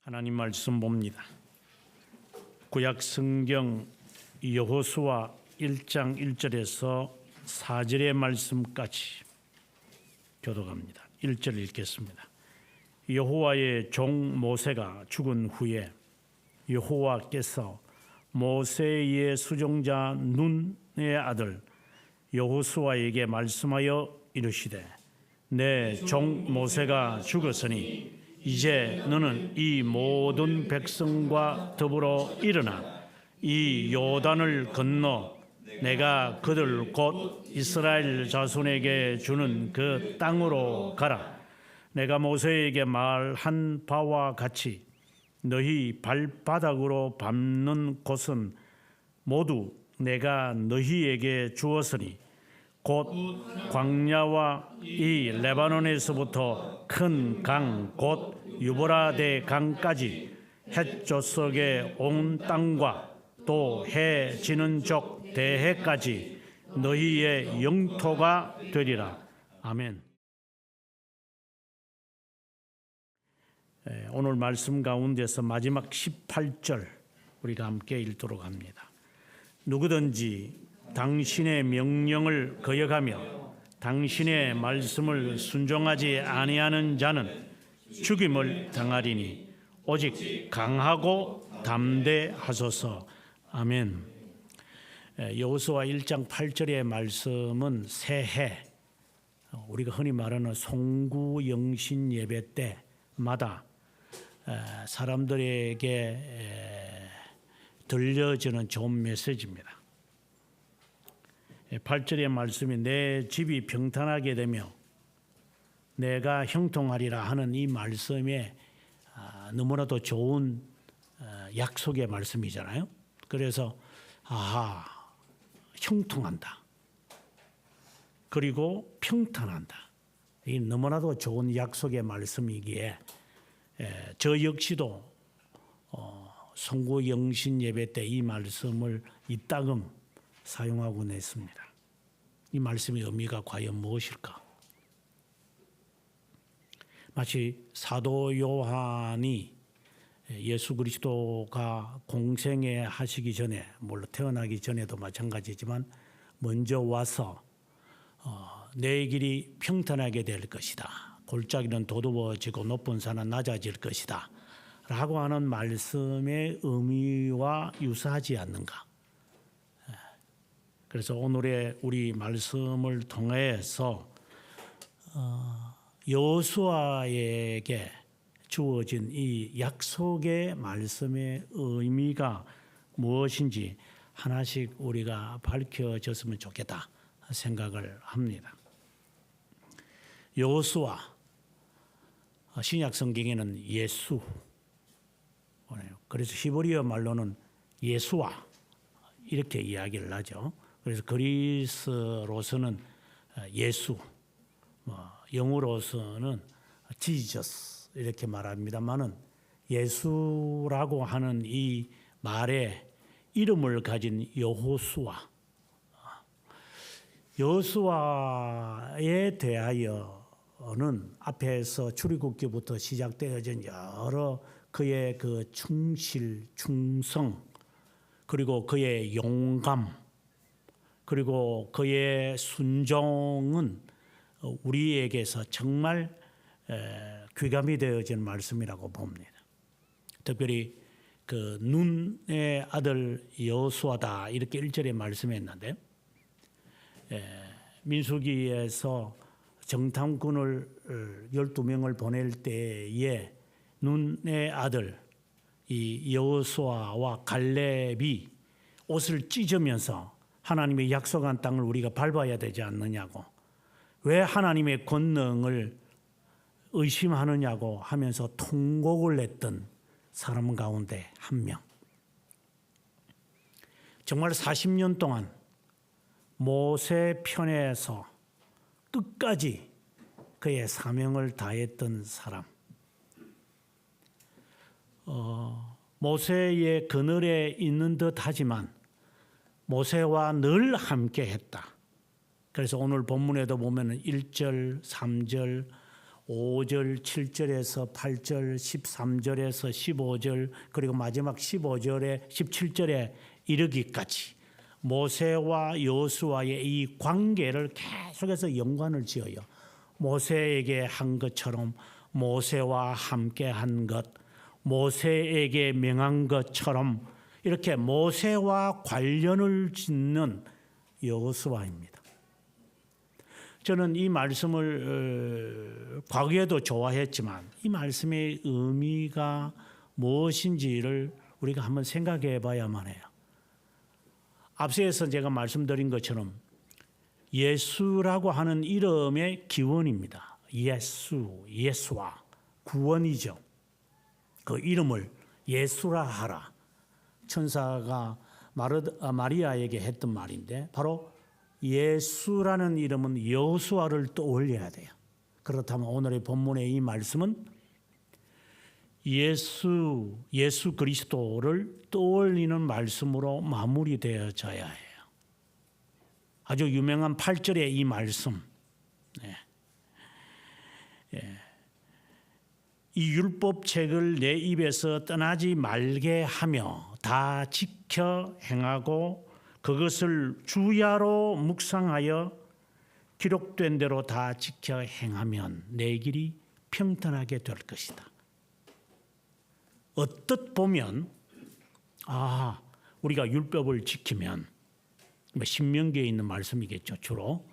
하나님 말씀 봅니다. 구약 성경 여호수아 1장 1절에서 4절의 말씀까지 교독합니다. 1절 읽겠습니다. 여호와의 종 모세가 죽은 후에 여호와께서 모세의 수종자 눈의 아들 여호수아에게 말씀하여 이르시되 내 종 모세가 죽었으니 이제 너는 이 모든 백성과 더불어 일어나 이 요단을 건너 내가 그들 곧 이스라엘 자손에게 주는 그 땅으로 가라. 내가 모세에게 말한 바와 같이 너희 발바닥으로 밟는 곳은 모두 내가 너희에게 주었으니 곧 광야와 이 레바논에서부터 큰 강 곧 유브라데 강까지 헷조석의 온 땅과 또 해 지는 족 대해까지 너희의 영토가 되리라. 아멘. 오늘 말씀 가운데서 마지막 18절 우리가 함께 읽도록 합니다. 누구든지 당신의 명령을 거역하며 당신의 말씀을 순종하지 아니하는 자는 죽임을 당하리니 오직 강하고 담대하소서. 아멘. 여호수아 1장 8절의 말씀은 새해 우리가 흔히 말하는 송구영신 예배 때마다 사람들에게 들려지는 좋은 메시지입니다. 8절의 말씀이 내 집이 평탄하게 되며 내가 형통하리라 하는 이 말씀에 너무나도 좋은 약속의 말씀이잖아요. 그래서 형통한다. 그리고 평탄한다. 이 너무나도 좋은 약속의 말씀이기에 저 역시도 송구영신 예배 때 이 말씀을 이따금 사용하곤 했습니다. 이 말씀의 의미가 과연 무엇일까? 마치 사도 요한이 예수 그리스도가 공생애 하시기 전에, 물론 태어나기 전에도 마찬가지지만 먼저 와서 내 길이 평탄하게 될 것이다. 골짜기는 도두어지고 높은 산은 낮아질 것이다. 라고 하는 말씀의 의미와 유사하지 않는가? 그래서 오늘의 우리 말씀을 통해서 여호수아에게 주어진 이 약속의 말씀의 의미가 무엇인지 하나씩 우리가 밝혀졌으면 좋겠다 생각을 합니다. 여호수아, 신약 성경에는 예수, 그래서 히브리어 말로는 예수아 이렇게 이야기를 하죠. 그래서 그리스로서는 예수, 영어로서는 지저스 이렇게 말합니다만은 예수라고 하는 이 말에 이름을 가진 여호수아에 대하여는 앞에서 출애굽기부터 시작되어진 여러 그의 그 충실, 충성, 그리고 그의 용감, 그리고 그의 순종은 우리에게서 정말 귀감이 되어진 말씀이라고 봅니다. 특별히 그 눈의 아들 여호수아다 이렇게 1절에 말씀했는데 민수기에서 정탐꾼을 12명을 보낼 때에 눈의 아들 이 여호수아와 갈렙이 옷을 찢으면서 하나님의 약속한 땅을 우리가 밟아야 되지 않느냐고, 왜 하나님의 권능을 의심하느냐고 하면서 통곡을 했던 사람 가운데 한 명. 정말 40년 동안 모세 편에서 끝까지 그의 사명을 다했던 사람. 모세의 그늘에 있는 듯 하지만 모세와 늘 함께 했다. 그래서 오늘 본문에도 보면 1절, 3절, 5절, 7절에서 8절, 13절에서 15절, 그리고 마지막 15절에 17절에 이르기까지 모세와 여호수아의 이 관계를 계속해서 연관을 지어요. 모세에게 한 것처럼, 모세와 함께 한 것, 모세에게 명한 것처럼 이렇게 모세와 관련을 짓는 여호수아입니다. 저는 이 말씀을 과거에도 좋아했지만 이 말씀의 의미가 무엇인지를 우리가 한번 생각해 봐야만 해요. 앞서서 제가 말씀드린 것처럼 예수라고 하는 이름의 기원입니다. 예수와 구원이죠. 그 이름을 예수라 하라. 천사가 마리아에게 했던 말인데 바로 예수라는 이름은 여호수아를 떠올려야 돼요. 그렇다면 오늘의 본문의 이 말씀은 예수 그리스도를 떠올리는 말씀으로 마무리되어져야 해요. 아주 유명한 8절의 이 말씀. 이 율법책을 내 입에서 떠나지 말게 하며 다 지켜 행하고 그것을 주야로 묵상하여 기록된 대로 다 지켜 행하면 내 길이 평탄하게 될 것이다. 어떻 보면 우리가 율법을 지키면 신명기에 있는 말씀이겠죠. 주로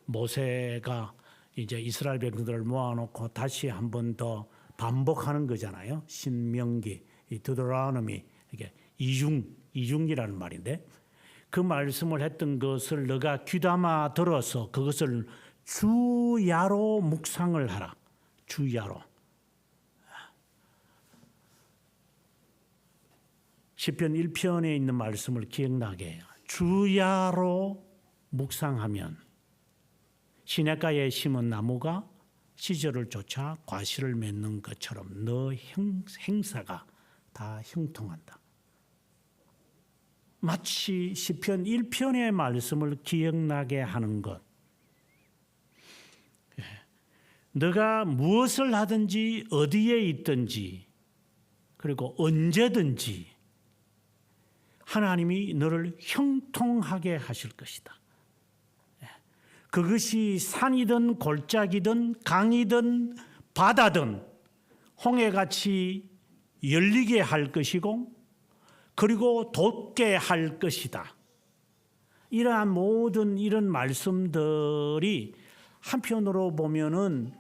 모세가 이제 이스라엘 백성들을 모아놓고 다시 한 번 더 반복하는 거잖아요. 신명기, 드우데로노미, 이게 이중이라는 말인데 그 말씀을 했던 것을 너가 귀담아 들어서 그것을 주야로 묵상을 하라. 주야로. 시편 1편에 있는 말씀을 기억나게 해요. 주야로 묵상하면 시냇가에 심은 나무가 시절을 쫓아 과실을 맺는 것처럼 너 행사가 다 형통한다. 마치 시편 1편의 말씀을 기억나게 하는 것. 너가 무엇을 하든지 어디에 있든지 그리고 언제든지 하나님이 너를 형통하게 하실 것이다. 그것이 산이든 골짜기든 강이든 바다든 홍해같이 열리게 할 것이고 그리고 돋게 할 것이다. 이러한 모든 이런 말씀들이 한편으로 보면은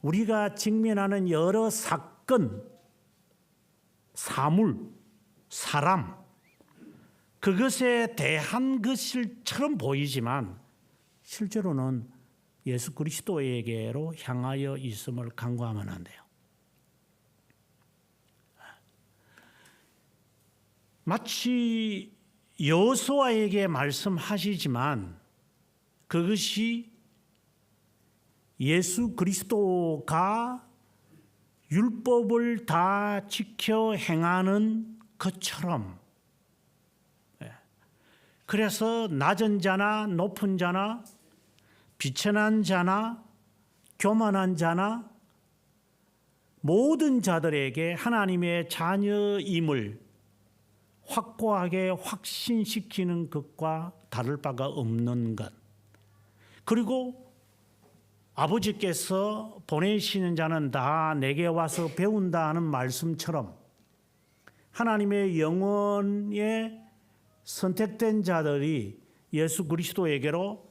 우리가 직면하는 여러 사건, 사물, 사람 그것에 대한 것일처럼 보이지만 실제로는 예수 그리스도에게로 향하여 있음을 간과하면 안 돼요. 마치 여호수아에게 말씀하시지만 그것이 예수 그리스도가 율법을 다 지켜 행하는 것처럼 그래서 낮은 자나 높은 자나 비천한 자나 교만한 자나 모든 자들에게 하나님의 자녀임을 확고하게 확신시키는 것과 다를 바가 없는 것. 그리고 아버지께서 보내시는 자는 다 내게 와서 배운다 하는 말씀처럼 하나님의 영혼에 선택된 자들이 예수 그리스도에게로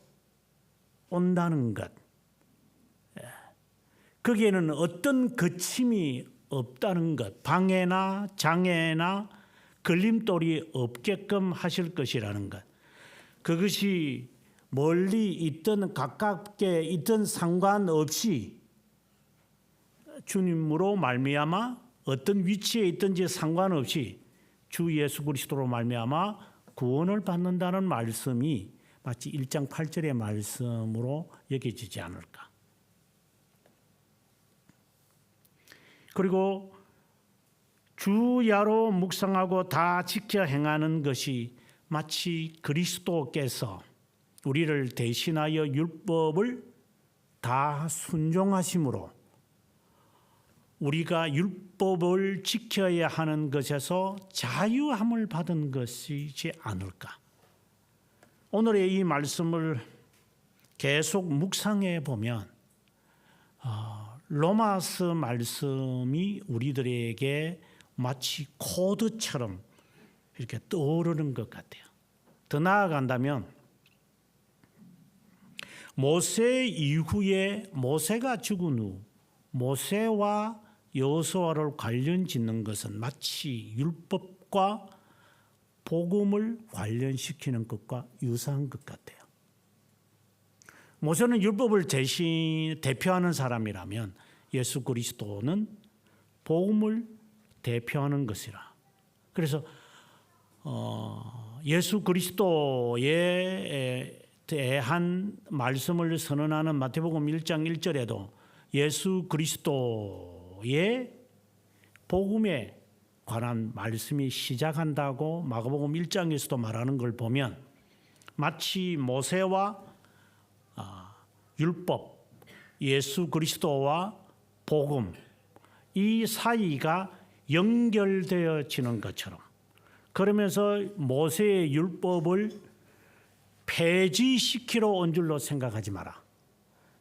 온다는 것. 거기에는 어떤 거침이 없다는 것, 방해나 장애나 걸림돌이 없게끔 하실 것이라는 것. 그것이 멀리 있든 가깝게 있든 상관없이 주님으로 말미암아 어떤 위치에 있든지 상관없이 주 예수 그리스도로 말미암아 구원을 받는다는 말씀이 마치 1장 8절의 말씀으로 여겨지지 않을까. 그리고 주야로 묵상하고 다 지켜 행하는 것이 마치 그리스도께서 우리를 대신하여 율법을 다 순종하심으로 우리가 율법을 지켜야 하는 것에서 자유함을 받은 것이지 않을까. 오늘의 이 말씀을 계속 묵상해 보면 로마서 말씀이 우리들에게 마치 코드처럼 이렇게 떠오르는 것 같아요. 더 나아간다면 모세 이후에 모세가 죽은 후 모세와 여호수아를 관련 짓는 것은 마치 율법과 복음을 관련시키는 것과 유사한 것 같아요. 모세는 율법을 대표하는 사람이라면 예수 그리스도는 복음을 대표하는 것이라. 그래서 예수 그리스도에 대한 말씀을 선언하는 마태복음 1장 1절에도 예수 그리스도의 복음에 관한 말씀이 시작한다고 마가복음 1장에서도 말하는 걸 보면 마치 모세와 율법, 예수 그리스도와 복음 이 사이가 연결되어지는 것처럼, 그러면서 모세의 율법을 폐지시키러 온 줄로 생각하지 마라.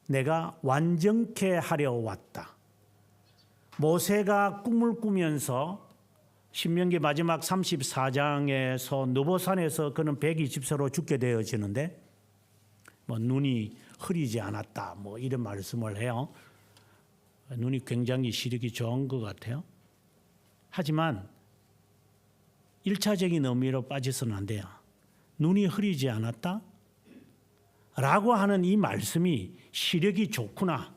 내가 완전케 하려 왔다. 모세가 꿈을 꾸면서 신명기 마지막 34장에서 느보산에서 그는 120세로 죽게 되어지는데 눈이 흐리지 않았다 이런 말씀을 해요. 눈이 굉장히 시력이 좋은 것 같아요. 하지만 1차적인 의미로 빠져서는 안 돼요. 눈이 흐리지 않았다? 라고 하는 이 말씀이 시력이 좋구나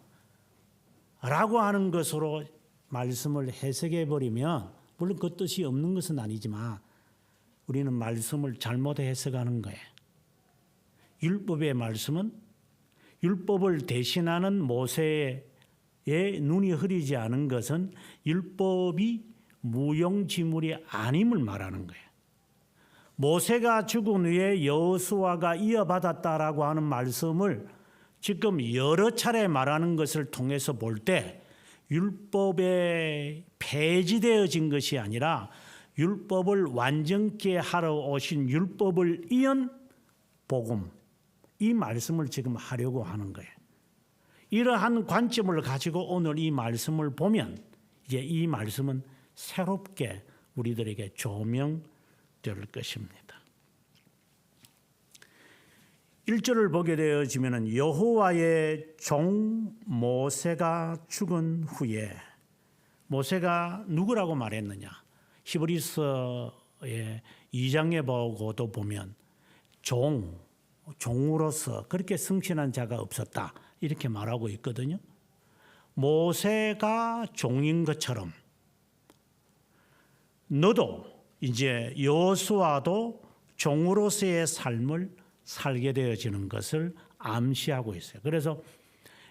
라고 하는 것으로 말씀을 해석해 버리면, 물론 그 뜻이 없는 것은 아니지만 우리는 말씀을 잘못 해석하는 거예요. 율법의 말씀은 율법을 대신하는 모세의 눈이 흐리지 않은 것은 율법이 무용지물이 아님을 말하는 거예요. 모세가 죽은 후에 여호수아가 이어받았다라고 하는 말씀을 지금 여러 차례 말하는 것을 통해서 볼 때 율법에 폐지되어진 것이 아니라 율법을 완전케 하러 오신 율법을 이은 복음, 이 말씀을 지금 하려고 하는 거예요. 이러한 관점을 가지고 오늘 이 말씀을 보면 이제 이 말씀은 새롭게 우리들에게 조명될 것입니다. 1절을 보게 되어지면 여호와의 종 모세가 죽은 후에, 모세가 누구라고 말했느냐? 히브리서의 2장에 보고도 보면 종으로서 그렇게 승진한 자가 없었다 이렇게 말하고 있거든요. 모세가 종인 것처럼 너도 이제 여호수아도 종으로서의 삶을 살게 되어지는 것을 암시하고 있어요. 그래서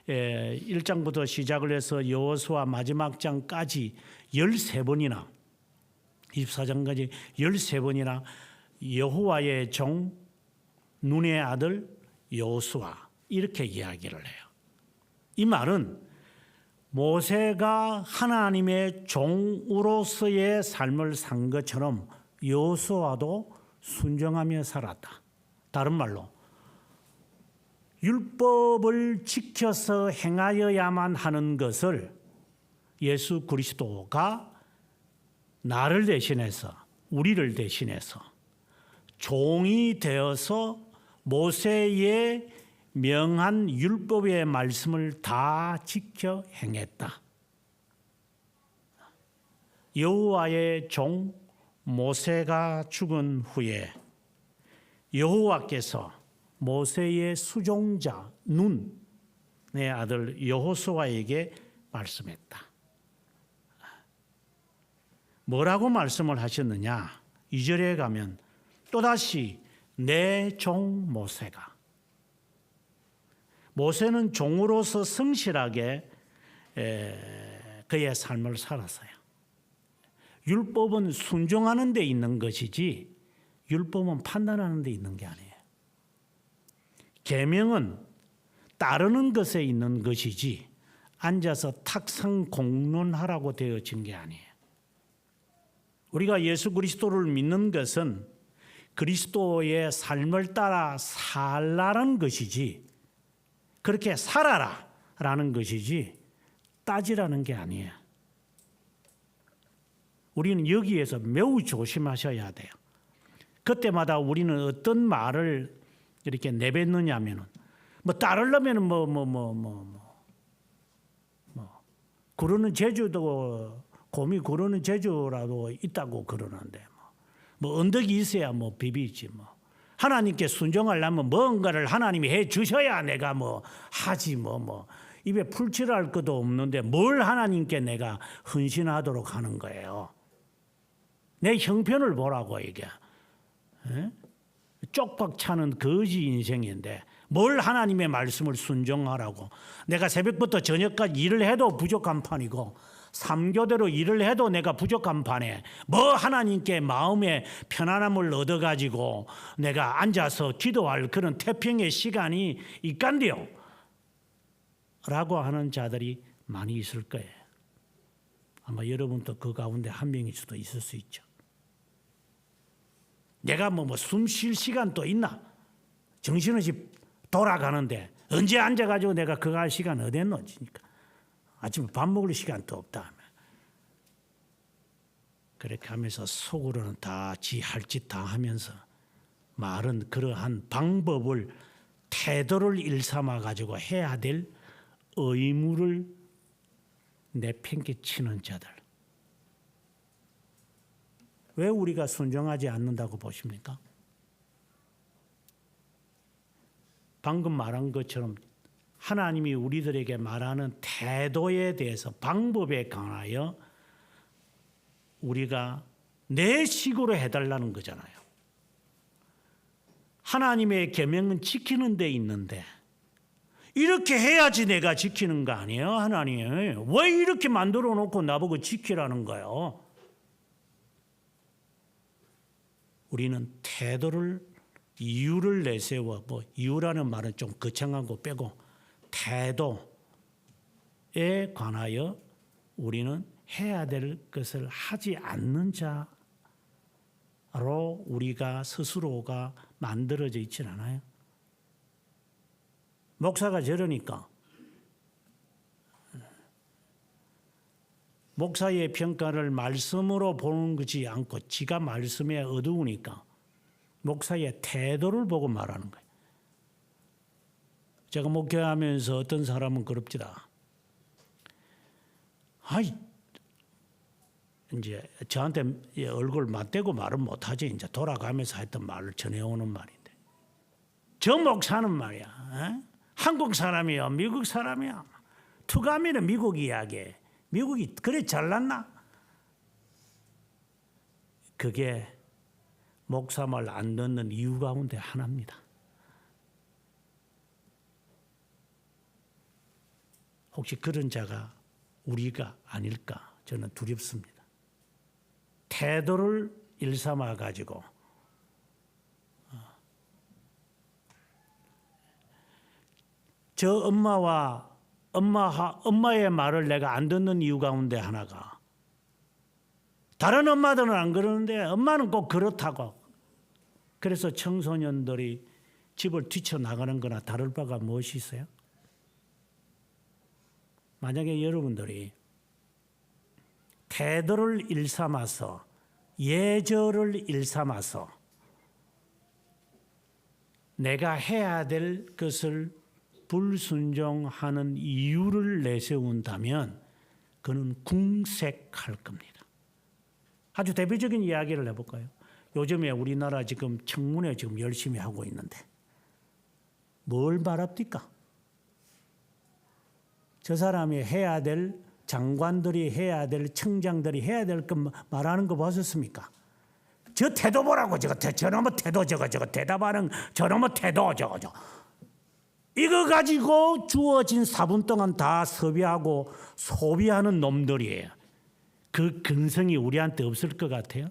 1장부터 시작을 해서 여호수아 마지막 장까지 13번이나 24장까지 13번이나 여호와의 종 눈의 아들 여호수아 이렇게 이야기를 해요. 이 말은 모세가 하나님의 종으로서의 삶을 산 것처럼 여호수아도 순종하며 살았다. 다른 말로 율법을 지켜서 행하여야만 하는 것을 예수 그리스도가 나를 대신해서, 우리를 대신해서 종이 되어서 모세의 명한 율법의 말씀을 다 지켜 행했다. 여호와의 종 모세가 죽은 후에 여호와께서 모세의 수종자 눈의 아들 여호수아에게 말씀했다. 뭐라고 말씀을 하셨느냐? 2절에 가면 또다시 내 종 모세가, 모세는 종으로서 성실하게 그의 삶을 살았어요. 율법은 순종하는 데 있는 것이지 율법은 판단하는 데 있는 게 아니에요. 계명은 따르는 것에 있는 것이지 앉아서 탁상 공론하라고 되어진 게 아니에요. 우리가 예수 그리스도를 믿는 것은 그리스도의 삶을 따라 살라는 것이지 그렇게 살아라라는 것이지 따지라는 게 아니에요. 우리는 여기에서 매우 조심하셔야 돼요. 그때마다 우리는 어떤 말을 이렇게 내뱉느냐 하면은 뭐 따르려면은 구르는 재주도 곰이 구르는 재주라도 있다고 그러는데 뭐 언덕이 있어야 뭐 비비지 뭐. 하나님께 순종하려면 뭔가를 하나님이 해 주셔야 내가 뭐 하지 뭐 입에 풀칠할 것도 없는데 뭘 하나님께 내가 헌신하도록 하는 거예요. 내 형편을 보라고 이게. 쪽박 차는 거지 인생인데 뭘 하나님의 말씀을 순종하라고. 내가 새벽부터 저녁까지 일을 해도 부족한 판이고 3교대로 일을 해도 내가 부족한 판에 뭐 하나님께 마음의 편안함을 얻어가지고 내가 앉아서 기도할 그런 태평의 시간이 있간디요 라고 하는 자들이 많이 있을 거예요. 아마 여러분도 그 가운데 한 명일 수도 있을 수 있죠. 내가 숨 쉴 시간도 있나? 정신없이 돌아가는데 언제 앉아가지고 내가 그거 할 시간 어디 있노지니까 아침에 밥 먹을 시간도 없다 하면 그렇게 하면서 속으로는 다 지 할 짓 다 하면서 말은 그러한 방법을 태도를 일삼아 가지고 해야 될 의무를 내팽개치는 자들. 왜 우리가 순종하지 않는다고 보십니까? 방금 말한 것처럼 하나님이 우리들에게 말하는 태도에 대해서 방법에 관하여 우리가 내 식으로 해달라는 거잖아요. 하나님의 계명은 지키는 데 있는데 이렇게 해야지 내가 지키는 거 아니에요? 하나님 왜 이렇게 만들어 놓고 나보고 지키라는 거예요? 우리는 태도를 이유를 내세워 이유라는 말은 좀 거창한 거 빼고 태도에 관하여 우리는 해야 될 것을 하지 않는 자로 우리가 스스로가 만들어져 있지 않아요? 목사가 저러니까 목사의 평가를 말씀으로 보는 것이 않고 지가 말씀에 어두우니까 목사의 태도를 보고 말하는 거예요. 제가 목회하면서 어떤 사람은 그럽니다. 아이, 이제 저한테 얼굴 맞대고 말은 못하지. 이제 돌아가면서 했던 말을 전해오는 말인데. 저 목사는 말이야. 한국 사람이야, 미국 사람이야. 투가미는 미국 이야기. 미국이 그래 잘났나? 그게 목사 말 안 듣는 이유 가운데 하나입니다. 혹시 그런 자가 우리가 아닐까 저는 두렵습니다. 태도를 일삼아 가지고 저 엄마의 말을 내가 안 듣는 이유 가운데 하나가 다른 엄마들은 안 그러는데 엄마는 꼭 그렇다고. 그래서 청소년들이 집을 뛰쳐나가는 거나 다를 바가 무엇이 있어요? 만약에 여러분들이 태도를 일삼아서 예절을 일삼아서 내가 해야 될 것을 불순종하는 이유를 내세운다면 그는 궁색할 겁니다. 아주 대표적인 이야기를 해볼까요? 요즘에 우리나라 지금 청문회 지금 열심히 하고 있는데 뭘 말합니까? 저 사람이 해야 될 장관들이 해야 될 청장들이 해야 될 것 말하는 거 보셨습니까? 저 태도 보라고 저놈의 태도 저거 대답하는 저놈의 태도 저거 이거 가지고 주어진 4분 동안 다 섭외하고 소비하는 놈들이에요. 그 근성이 우리한테 없을 것 같아요?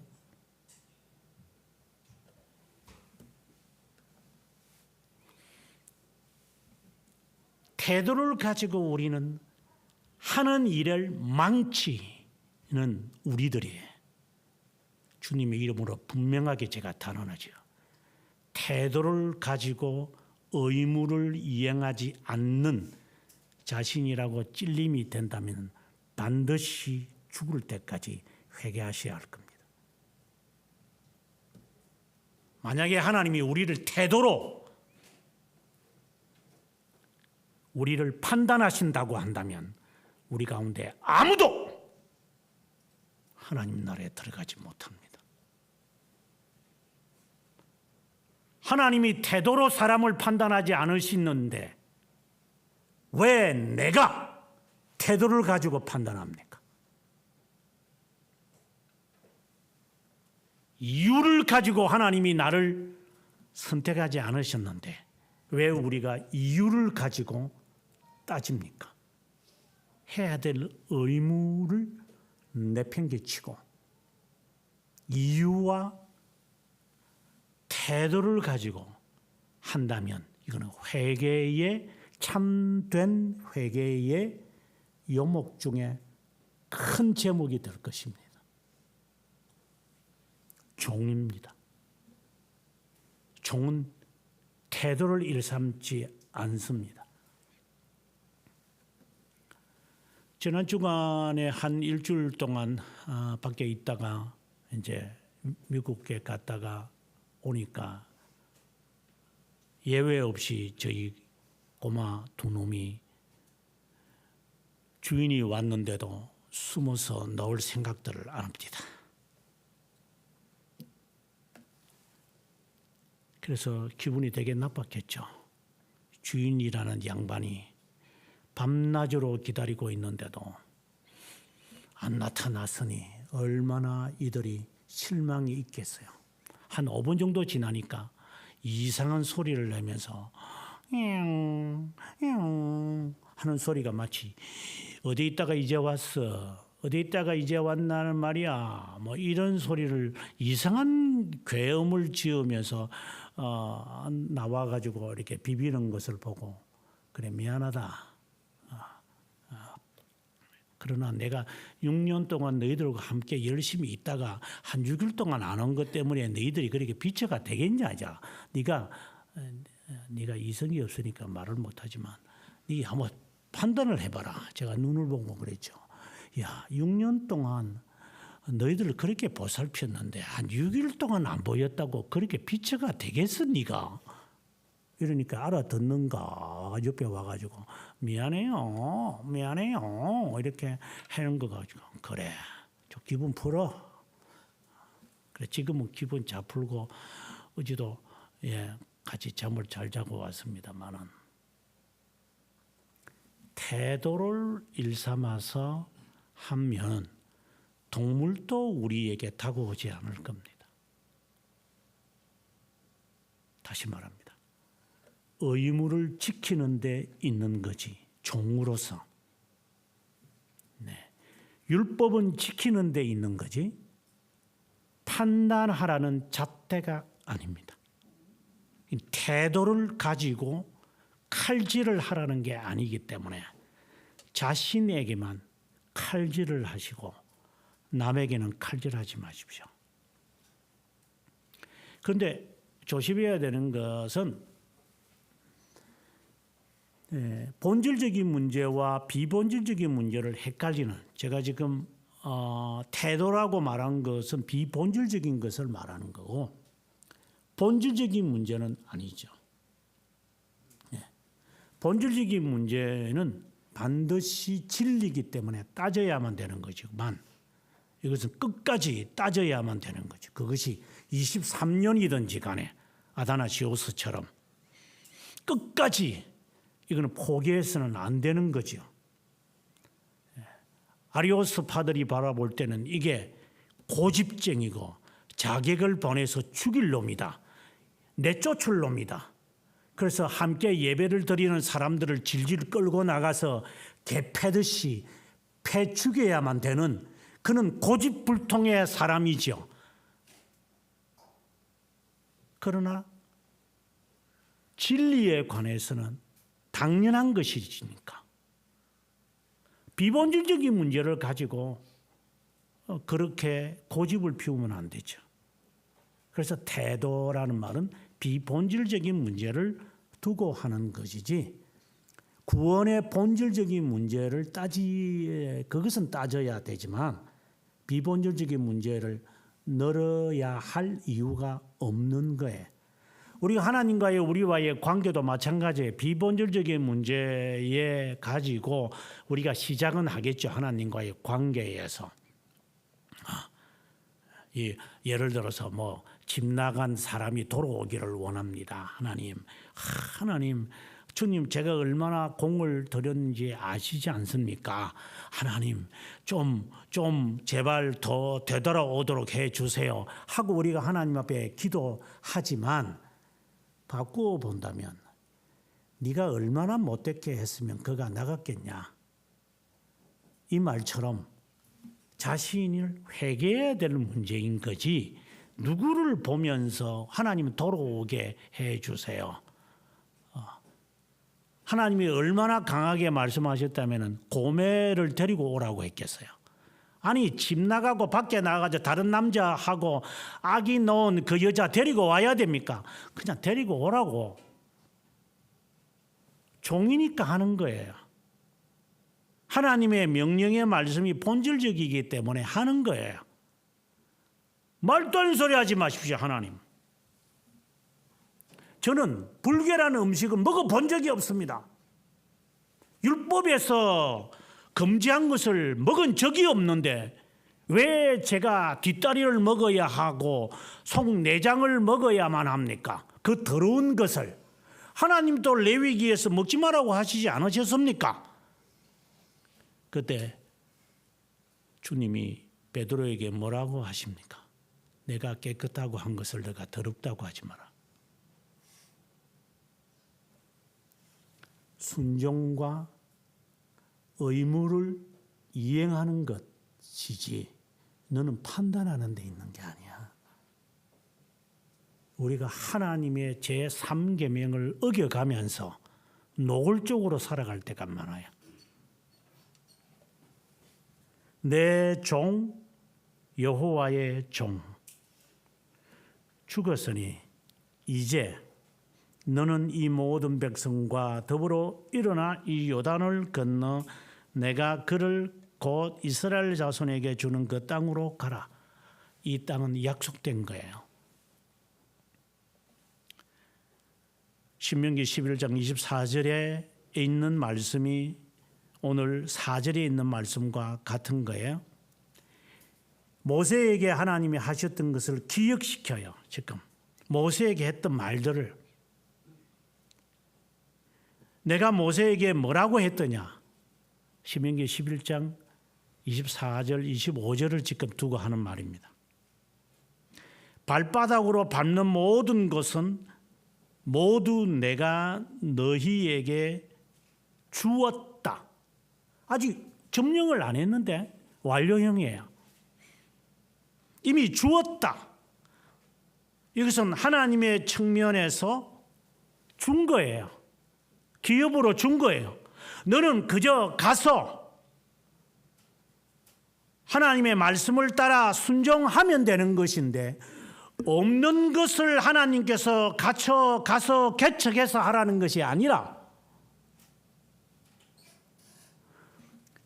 태도를 가지고 우리는 하는 일을 망치는 우리들이에요. 주님의 이름으로 분명하게 제가 단언하죠. 태도를 가지고 의무를 이행하지 않는 자신이라고 찔림이 된다면 반드시 죽을 때까지 회개하셔야 할 겁니다. 만약에 하나님이 우리를 태도로 우리를 판단하신다고 한다면 우리 가운데 아무도 하나님 나라에 들어가지 못합니다. 하나님이 태도로 사람을 판단하지 않으시는데 왜 내가 태도를 가지고 판단합니까? 이유를 가지고 하나님이 나를 선택하지 않으셨는데 왜 우리가 이유를 가지고 따집니까? 해야 될 의무를 내팽개치고 이유와 태도를 가지고 한다면 이거는 회개의 참된 회개의 요목 중에 큰 제목이 될 것입니다. 종입니다. 종은 태도를 일삼지 않습니다. 지난 주간에 한 일주일 동안 밖에 있다가 이제 미국에 갔다가 오니까 예외 없이 저희 꼬마 두 놈이 주인이 왔는데도 숨어서 나올 생각들을 안 합니다. 그래서 기분이 되게 나빴겠죠. 주인이라는 양반이 밤낮으로 기다리고 있는데도 안 나타났으니 얼마나 이들이 실망이 있겠어요. 한 5분 정도 지나니까 이상한 소리를 내면서 하는 소리가 마치 어디 있다가 이제 왔어, 어디 있다가 이제 왔나는 말이야, 뭐 이런 소리를 이상한 괴음을 지으면서 나와가지고 이렇게 비비는 것을 보고 그래 미안하다. 그러나 내가 6년 동안 너희들과 함께 열심히 있다가 한 6일 동안 안 온 것 때문에 너희들이 그렇게 비처가 되겠냐? 자, 네가 이성이 없으니까 말을 못하지만 네 한번 판단을 해봐라. 제가 눈을 보고 그랬죠. 야, 6년 동안 너희들을 그렇게 보살폈는데 한 6일 동안 안 보였다고 그렇게 비처가 되겠어 네가? 이러니까 알아듣는가 옆에 와가지고 미안해요 이렇게 하는 거 가지고 그래 저 기분 풀어. 그래 지금은 기분 잘 풀고 어제도 같이 잠을 잘 자고 왔습니다만은 태도를 일삼아서 하면 동물도 우리에게 다가오지 않을 겁니다. 다시 말합니다. 의무를 지키는 데 있는 거지 종으로서. 율법은 지키는 데 있는 거지 판단하라는 잣대가 아닙니다. 태도를 가지고 칼질을 하라는 게 아니기 때문에 자신에게만 칼질을 하시고 남에게는 칼질하지 마십시오. 그런데 조심해야 되는 것은 본질적인 문제와 비본질적인 문제를 헷갈리는, 제가 지금 태도라고 말한 것은 비본질적인 것을 말하는 거고 본질적인 문제는 아니죠. 본질적인 문제는 반드시 진리이기 때문에 따져야만 되는 거지만 이것은 끝까지 따져야만 되는 거죠. 그것이 23년이든지 간에 아다나시오스처럼 끝까지 이거는 포기해서는 안 되는 거죠. 아리오스파들이 바라볼 때는 이게 고집쟁이고 자객을 보내서 죽일 놈이다. 내쫓을 놈이다. 그래서 함께 예배를 드리는 사람들을 질질 끌고 나가서 개 패듯이 패 죽여야만 되는 그는 고집불통의 사람이죠. 그러나 진리에 관해서는 당연한 것이니까. 비본질적인 문제를 가지고 그렇게 고집을 피우면 안 되죠. 그래서 태도라는 말은 비본질적인 문제를 두고 하는 것이지, 구원의 본질적인 문제를 그것은 따져야 되지만 비본질적인 문제를 늘어야 할 이유가 없는 거예요. 우리가 하나님과의 우리와의 관계도 마찬가지예요. 비본질적인 문제에 가지고 우리가 시작은 하겠죠. 하나님과의 관계에서. 예를 들어서 집 나간 사람이 돌아오기를 원합니다. 하나님, 주님, 제가 얼마나 공을 들였는지 아시지 않습니까? 하나님, 좀 제발 더 되돌아오도록 해주세요 하고 우리가 하나님 앞에 기도하지만, 바꾸어 본다면 네가 얼마나 못됐게 했으면 그가 나갔겠냐, 이 말처럼 자신을 회개해야 될 문제인 거지, 누구를 보면서 하나님 돌아오게 해주세요. 하나님이 얼마나 강하게 말씀하셨다면 고매를 데리고 오라고 했겠어요. 아니, 집 나가고 밖에 나가서 다른 남자하고 아기 낳은 그 여자 데리고 와야 됩니까? 그냥 데리고 오라고. 종이니까 하는 거예요. 하나님의 명령의 말씀이 본질적이기 때문에 하는 거예요. 말도 안 되는 소리 하지 마십시오, 하나님. 저는 불결한 음식은 먹어본 적이 없습니다. 율법에서 금지한 것을 먹은 적이 없는데 왜 제가 뒷다리를 먹어야 하고 속내장을 먹어야만 합니까? 그 더러운 것을. 하나님도 레위기에서 먹지 말라고 하시지 않으셨습니까? 그때 주님이 베드로에게 뭐라고 하십니까? 내가 깨끗하고 한 것을 내가 더럽다고 하지 마라. 순종과 의무를 이행하는 것이지 너는 판단하는 데 있는 게 아니야. 우리가 하나님의 제3계명을 어겨가면서 노골적으로 살아갈 때가 많아요. 내 종 여호와의 종 죽었으니 이제 너는 이 모든 백성과 더불어 일어나 이 요단을 건너 내가 그를 곧 이스라엘 자손에게 주는 그 땅으로 가라. 이 땅은 약속된 거예요. 신명기 11장 24절에 있는 말씀이 오늘 4절에 있는 말씀과 같은 거예요. 모세에게 하나님이 하셨던 것을 기억시켜요. 지금 모세에게 했던 말들을. 내가 모세에게 뭐라고 했더냐? 신명기 11장 24절 25절을 지금 두고 하는 말입니다. 발바닥으로 밟는 모든 것은 모두 내가 너희에게 주었다. 아직 점령을 안 했는데 완료형이에요. 이미 주었다. 이것은 하나님의 측면에서 준 거예요. 기업으로 준 거예요. 너는 그저 가서 하나님의 말씀을 따라 순종하면 되는 것인데, 없는 것을 하나님께서 가서 개척해서 하라는 것이 아니라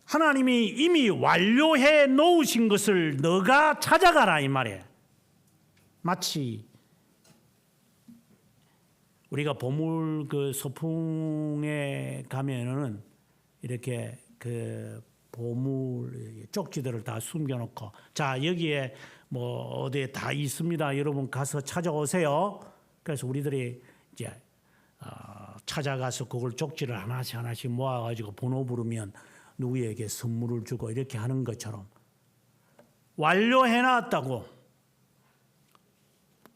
하나님이 이미 완료해 놓으신 것을 너가 찾아가라, 이 말이에요. 마치 우리가 보물 그 소풍에 가면은 이렇게 그 보물 쪽지들을 다 숨겨놓고, 자, 여기에 뭐 어디에 다 있습니다. 여러분 가서 찾아오세요. 그래서 우리들이 이제 찾아가서 그걸 쪽지를 하나씩 모아가지고 번호 부르면 누구에게 선물을 주고 이렇게 하는 것처럼 완료해놨다고,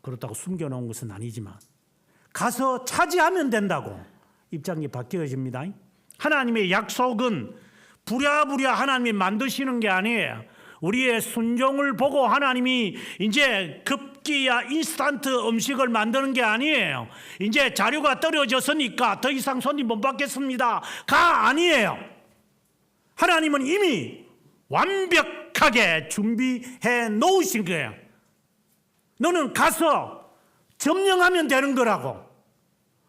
그렇다고 숨겨놓은 것은 아니지만 가서 차지하면 된다고 입장이 바뀌어집니다. 하나님의 약속은 부랴부랴 하나님이 만드시는 게 아니에요. 우리의 순종을 보고 하나님이 이제 급기야 인스턴트 음식을 만드는 게 아니에요. 이제 자료가 떨어졌으니까 더 이상 손님 못 받겠습니다가 아니에요. 하나님은 이미 완벽하게 준비해 놓으신 거예요. 너는 가서 점령하면 되는 거라고.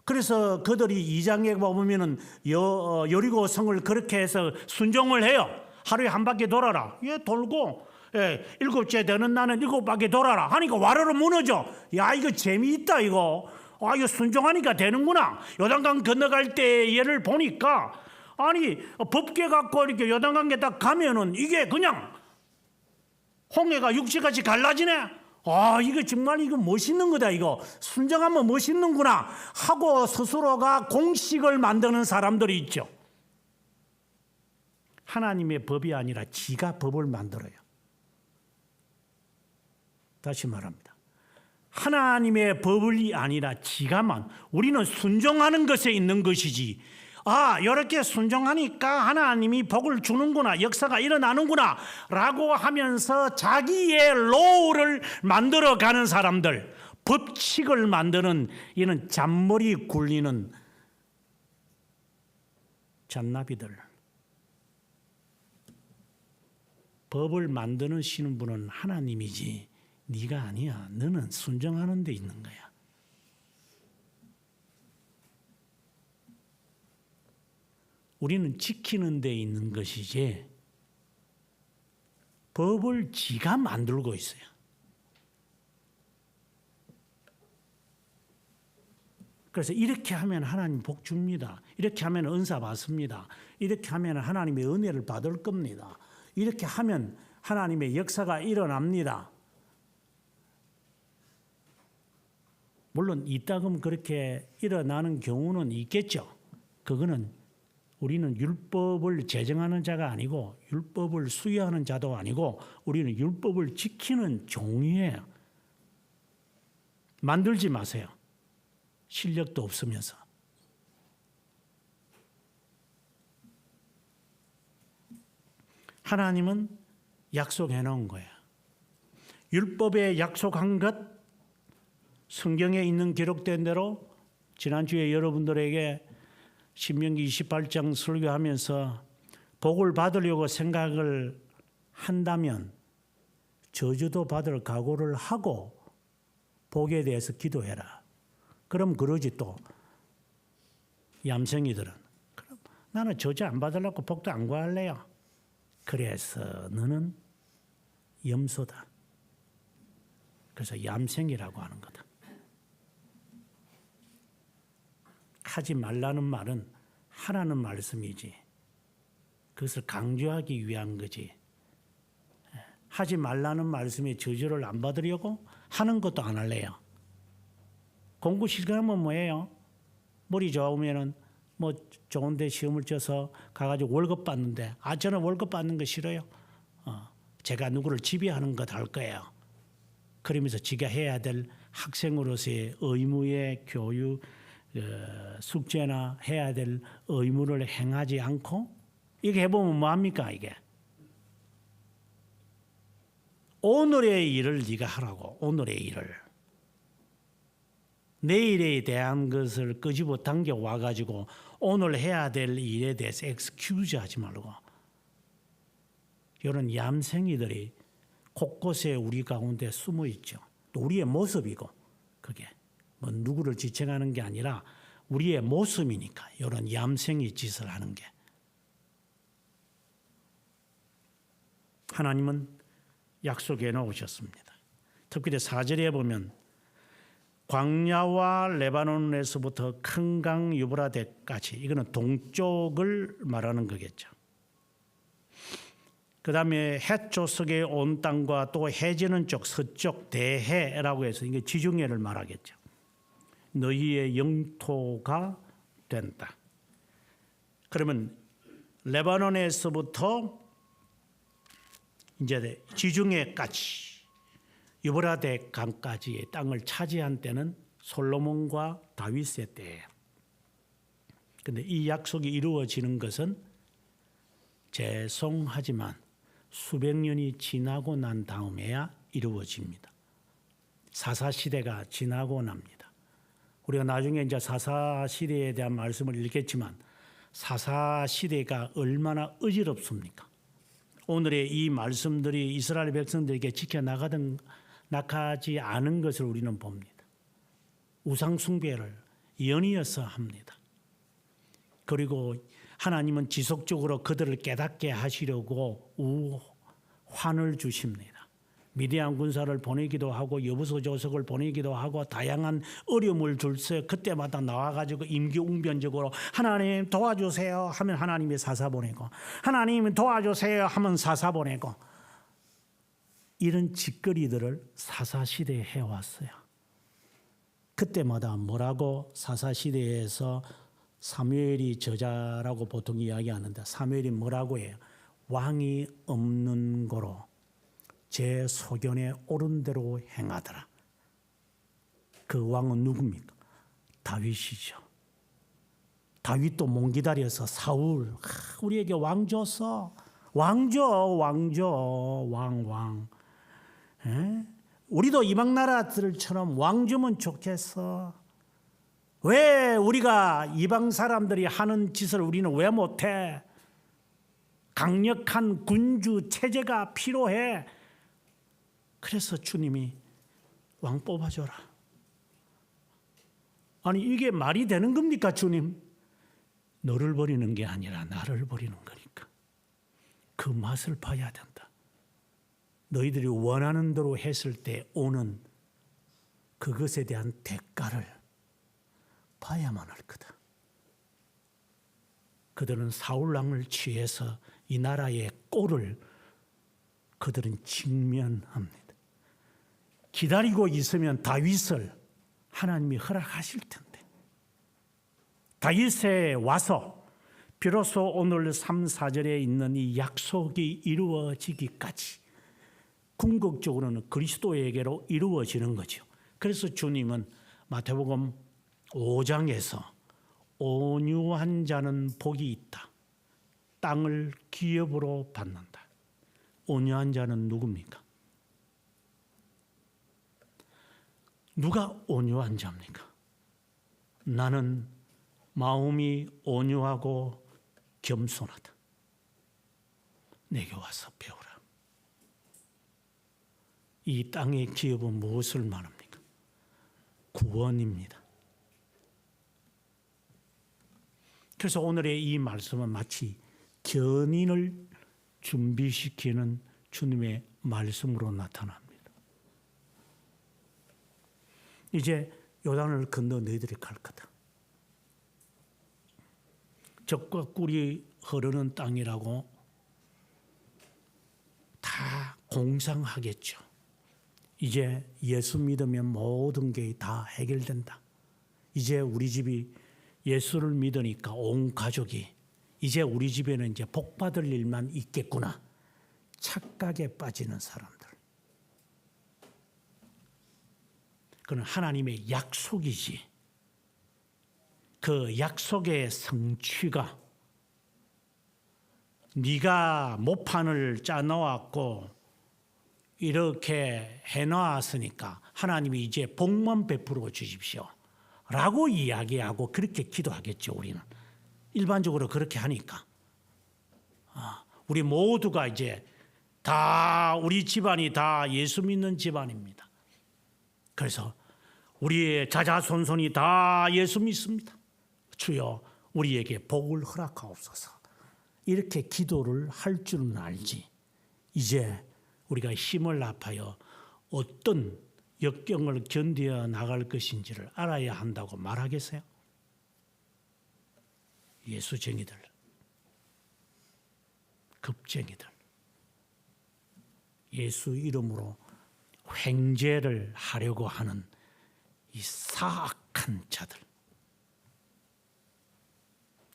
그래서 그들이 2장에 보면은 여리고 성을 그렇게 해서 순종을 해요. 하루에 한 바퀴 돌아라. 예, 돌고 7째 되는 날은 7바퀴 돌아라 하니까 와르르 무너져. 야, 이거 재미있다 이거. 아, 이거 순종하니까 되는구나. 요단강 건너갈 때 얘를 보니까 아니 법궤 갖고 이렇게 요단강에 딱 가면은 이게 그냥 홍해가 육지같이 갈라지네. 아, 이거 정말 이거 멋있는 거다. 이거 순종하면 멋있는구나 하고 스스로가 공식을 만드는 사람들이 있죠. 하나님의 법이 아니라 지가 법을 만들어요. 다시 말합니다. 하나님의 법이 아니라 지가만. 우리는 순종하는 것에 있는 것이지. 아, 이렇게 순종하니까 하나님이 복을 주는구나, 역사가 일어나는구나 라고 하면서 자기의 로우를 만들어가는 사람들, 법칙을 만드는, 이는 잔머리 굴리는 잔나비들. 법을 만드시는 분은 하나님이지 네가 아니야. 너는 순종하는 데 있는 거야. 우리는 지키는 데 있는 것이지 법을 지가 만들고 있어요. 그래서 이렇게 하면 하나님 복 줍니다. 이렇게 하면 은사 받습니다. 이렇게 하면 하나님의 은혜를 받을 겁니다. 이렇게 하면 하나님의 역사가 일어납니다. 물론 이따금 그렇게 일어나는 경우는 있겠죠. 그거는 우리는 율법을 제정하는 자가 아니고 율법을 수여하는 자도 아니고 우리는 율법을 지키는 종이에요. 만들지 마세요. 실력도 없으면서. 하나님은 약속해 놓은 거예요. 율법에 약속한 것, 성경에 있는 기록된 대로 지난주에 여러분들에게 신명기 28장 설교하면서 복을 받으려고 생각을 한다면 저주도 받을 각오를 하고 복에 대해서 기도해라. 그럼 그러지 또 얌생이들은. 그럼 나는 저주 안 받으려고 복도 안 구할래요. 그래서 너는 염소다. 그래서 얌생이라고 하는 거다. 하지 말라는 말은 하라는 말씀이지. 그것을 강조하기 위한 거지. 하지 말라는 말씀에 저주를 안 받으려고 하는 것도 안 할래요. 공부 시간은 뭐예요? 머리 좋으면은 뭐 좋은데 시험을 쳐서 가가지고 월급 받는데, 아, 저는 월급 받는 거 싫어요. 제가 누구를 지배하는 것 할 거예요. 그러면서 지가 해야 될 학생으로서의 의무의 교육, 숙제나 해야 될 의무를 행하지 않고 이게 해보면 뭐합니까? 이게 오늘의 일을 네가 하라고. 오늘의 일을. 내일에 대한 것을 끄집어 당겨 와가지고 오늘 해야 될 일에 대해서 엑스큐즈 하지 말고. 이런 얌생이들이 곳곳에 우리 가운데 숨어 있죠. 또 우리의 모습이고, 그게 뭐 누구를 지칭하는 게 아니라 우리의 모습이니까 이런 얌생이 짓을 하는 게. 하나님은 약속해 놓으셨습니다. 특별히 4절에 보면 광야와 레바논에서부터 큰 강 유브라데까지, 이거는 동쪽을 말하는 거겠죠. 그 다음에 해초석의 온 땅과 또 해지는 쪽 서쪽 대해라고 해서 이게 지중해를 말하겠죠. 너희의 영토가 된다. 그러면 레바논에서부터 이제 지중해까지 유브라데 강까지의 땅을 차지한 때는 솔로몬과 다윗의 때예요. 그런데 이 약속이 이루어지는 것은 죄송하지만 수백 년이 지나고 난 다음에야 이루어집니다. 사사 시대가 지나고 납니다. 우리가 나중에 이제 사사 시대에 대한 말씀을 읽겠지만 사사 시대가 얼마나 어지럽습니까? 오늘의 이 말씀들이 이스라엘 백성들에게 지켜나가지 않은 것을 우리는 봅니다. 우상 숭배를 연이어서 합니다. 그리고 하나님은 지속적으로 그들을 깨닫게 하시려고 환을 주십니다. 미디안 군사를 보내기도 하고 여부서 조석을 보내기도 하고 다양한 어려움을 줄세 그때마다 나와가지고 임기응변적으로 하나님 도와주세요 하면 하나님이 사사 보내고 하나님 도와주세요 하면 사사 보내고 이런 짓거리들을 사사시대에 해왔어요. 그때마다 뭐라고 사사시대에서 사무엘이 저자라고 보통 이야기하는데 사무엘이 뭐라고 해요? 왕이 없는 고로 제 소견에 옳은 대로 행하더라. 그 왕은 누굽니까? 다윗이죠. 다윗도 못 기다려서 사울 우리에게 왕 줬어. 왕 줘. 왕. 우리도 이방 나라들처럼 왕 주면 좋겠어. 왜 우리가 이방 사람들이 하는 짓을 우리는 왜 못해? 강력한 군주 체제가 필요해. 그래서 주님이 왕 뽑아줘라. 아니 이게 말이 되는 겁니까 주님? 너를 버리는 게 아니라 나를 버리는 거니까. 그 맛을 봐야 된다. 너희들이 원하는 대로 했을 때 오는 그것에 대한 대가를 봐야만 할 거다. 그들은 사울왕을 취해서 이 나라의 꼴을 그들은 직면합니다. 기다리고 있으면 다윗을 하나님이 허락하실 텐데 다윗에 와서 비로소 오늘 3, 4절에 있는 이 약속이 이루어지기까지 궁극적으로는 그리스도에게로 이루어지는 거죠. 그래서 주님은 마태복음 5장에서 온유한 자는 복이 있다. 땅을 기업으로 받는다. 온유한 자는 누굽니까? 누가 온유한 자입니까? 나는 마음이 온유하고 겸손하다. 내게 와서 배우라. 이 땅의 기업은 무엇을 말합니까? 구원입니다. 그래서 오늘의 이 말씀은 마치 견인을 준비시키는 주님의 말씀으로 나타납니다. 이제 요단을 건너 너희들이 갈 거다. 젖과 꿀이 흐르는 땅이라고 다 공상하겠죠. 이제 예수 믿으면 모든 게 다 해결된다. 이제 우리 집이 예수를 믿으니까 온 가족이 이제 우리 집에는 이제 복 받을 일만 있겠구나. 착각에 빠지는 사람들. 그건 하나님의 약속이지. 그 약속의 성취가 네가 모판을 짜놓았고 이렇게 해놓았으니까 하나님이 이제 복만 베풀어 주십시오 라고 이야기하고 그렇게 기도하겠죠. 우리는 일반적으로 그렇게 하니까 우리 모두가 이제 다 우리 집안이 다 예수 믿는 집안입니다. 그래서 우리의 자자손손이 다 예수 믿습니다. 주여 우리에게 복을 허락하옵소서. 이렇게 기도를 할 줄은 알지. 이제 우리가 힘을 합하여 어떤 역경을 견디어 나갈 것인지를 알아야 한다고 말하겠어요? 예수쟁이들, 급쟁이들, 예수 이름으로 횡재를 하려고 하는 이 사악한 자들.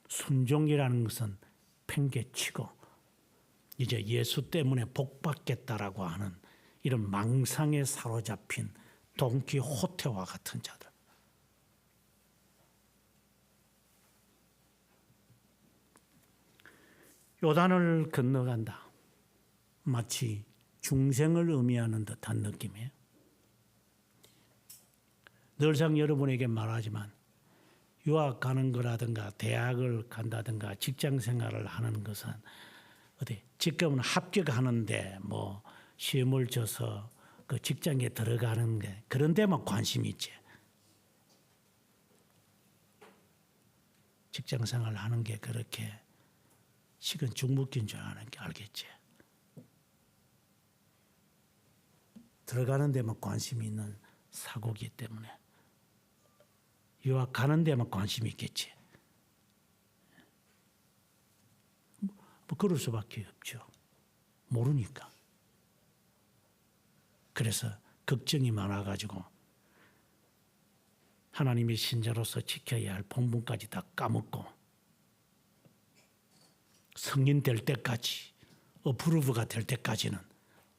순종이라는 것은 팽개치고 이제 예수 때문에 복받겠다라고 하는 이런 망상에 사로잡힌 돈키호테와 같은 자들. 요단을 건너간다. 마치 중생을 의미하는 듯한 느낌이에요. 늘상 여러분에게 말하지만 유학 가는 거라든가 대학을 간다든가 직장 생활을 하는 것은 어디 지금은 합격하는데 뭐 시험을 쳐서 그 직장에 들어가는 게 그런 데만 관심이 있지. 직장 생활을 하는 게 그렇게 식은 죽 먹긴 줄 아는 게 알겠지. 들어가는 데만 관심이 있는 사고기 때문에 유학 가는 데만 관심이 있겠지. 뭐 그럴 수밖에 없죠. 모르니까. 그래서 걱정이 많아가지고 하나님의 신자로서 지켜야 할 본분까지 다 까먹고 성인 될 때까지 어프루브가 될 때까지는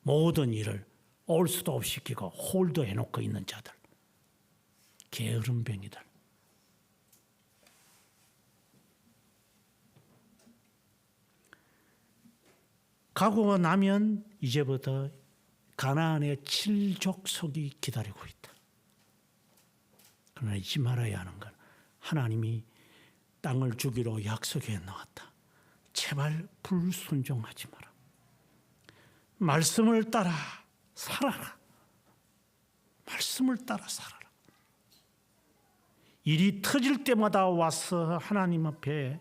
모든 일을 올 수도 없이 시키고 홀도 해놓고 있는 자들, 게으름뱅이들. 가고 나면 이제부터 가나안의 7족속이 기다리고 있다. 그러나 잊지 말아야 하는 건 하나님이 땅을 주기로 약속해 놓았다. 제발 불순종하지 마라. 말씀을 따라 살아라. 말씀을 따라 살아라. 일이 터질 때마다 와서 하나님 앞에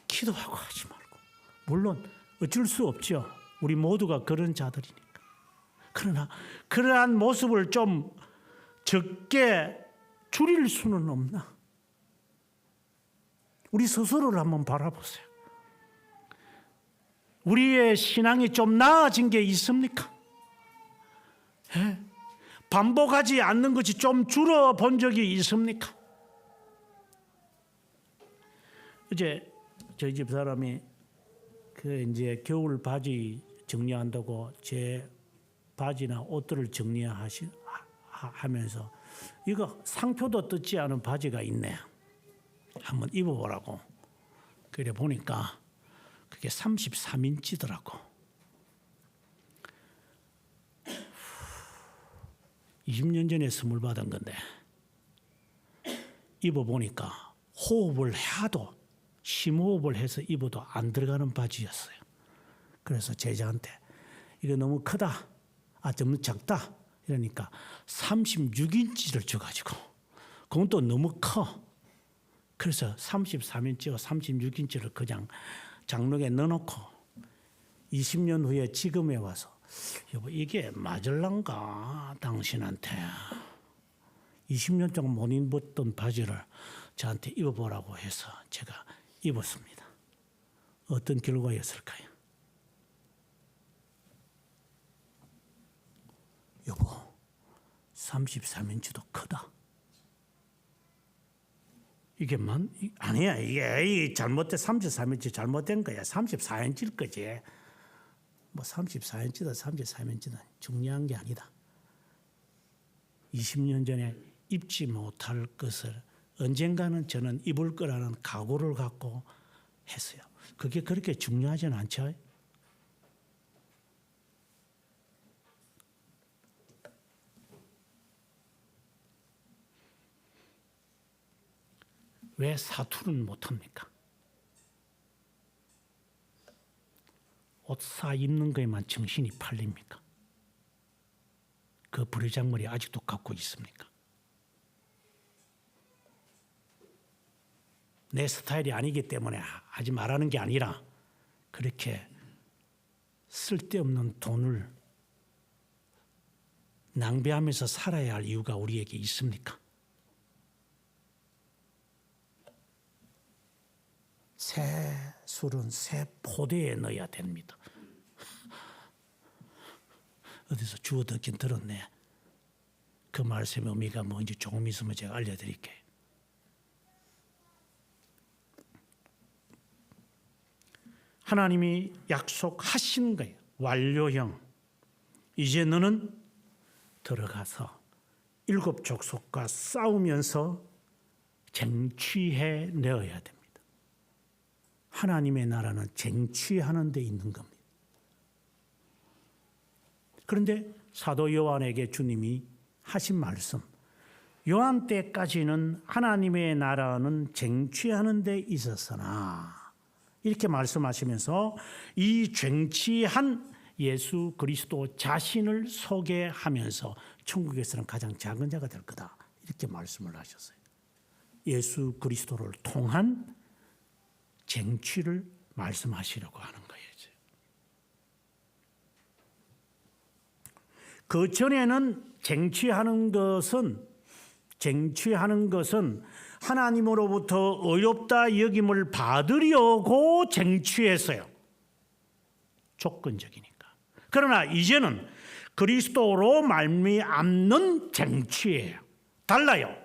기도하고 하지 말고. 물론 어쩔 수 없죠. 우리 모두가 그런 자들이니까. 그러나 그러한 모습을 좀 적게 줄일 수는 없나? 우리 스스로를 한번 바라보세요. 우리의 신앙이 좀 나아진 게 있습니까? 예? 반복하지 않는 것이 좀 줄어본 적이 있습니까? 이제 저희 집 사람이 그 이제 겨울 바지 정리한다고 제 바지나 옷들을 하면서 이거 상표도 뜯지 않은 바지가 있네. 한번 입어보라고. 그래 보니까 그게 33인치더라고. 20년 전에 선물 받은 건데 입어보니까 호흡을 해도 심호흡을 해서 입어도 안 들어가는 바지였어요. 그래서 제자한테 이거 너무 크다. 너무 작다. 이러니까 36인치를 줘가지고 그건 또 너무 커. 그래서 33인치와 36인치를 그냥 장롱에 넣어놓고 20년 후에 지금에 와서 여보 이게 맞을란가 당신한테 20년 동안 못 입었던 바지를 저한테 입어보라고 해서 제가 입었습니다. 어떤 결과였을까요? 여보 33인치도 크다. 이게 아니야. 이게 잘못된 33인치 잘못된 거야. 34인치일 거지. 뭐 34인치다 33인치다 중요한 게 아니다. 20년 전에 입지 못할 것을 언젠가는 저는 입을 거라는 각오를 갖고 했어요. 그게 그렇게 중요하진 않죠. 왜 사투는 못합니까? 옷 사 입는 거에만 정신이 팔립니까? 그 버르장머리 아직도 갖고 있습니까? 내 스타일이 아니기 때문에 하지 말라는 게 아니라 그렇게 쓸데없는 돈을 낭비하면서 살아야 할 이유가 우리에게 있습니까? 새 술은 새 포대에 넣어야 됩니다. 어디서 주워 듣긴 들었네. 그 말씀의 의미가 뭔지 조금 있으면 제가 알려드릴게요. 하나님이 약속하신 거예요. 완료형. 이제 너는 들어가서 7 족속과 싸우면서 쟁취해 내어야 됩니다. 하나님의 나라는 쟁취하는 데 있는 겁니다. 그런데 사도 요한에게 주님이 하신 말씀, 요한 때까지는 하나님의 나라는 쟁취하는 데 있었으나 이렇게 말씀하시면서 이 쟁취한 예수 그리스도 자신을 소개하면서 천국에서는 가장 작은 자가 될 거다. 이렇게 말씀을 하셨어요. 예수 그리스도를 통한 쟁취를 말씀하시려고 하는 거예요. 그 전에는 쟁취하는 것은 하나님으로부터 어렵다 여김을 받으려고 쟁취했어요. 조건적이니까. 그러나 이제는 그리스도로 말미암는 쟁취예요. 달라요.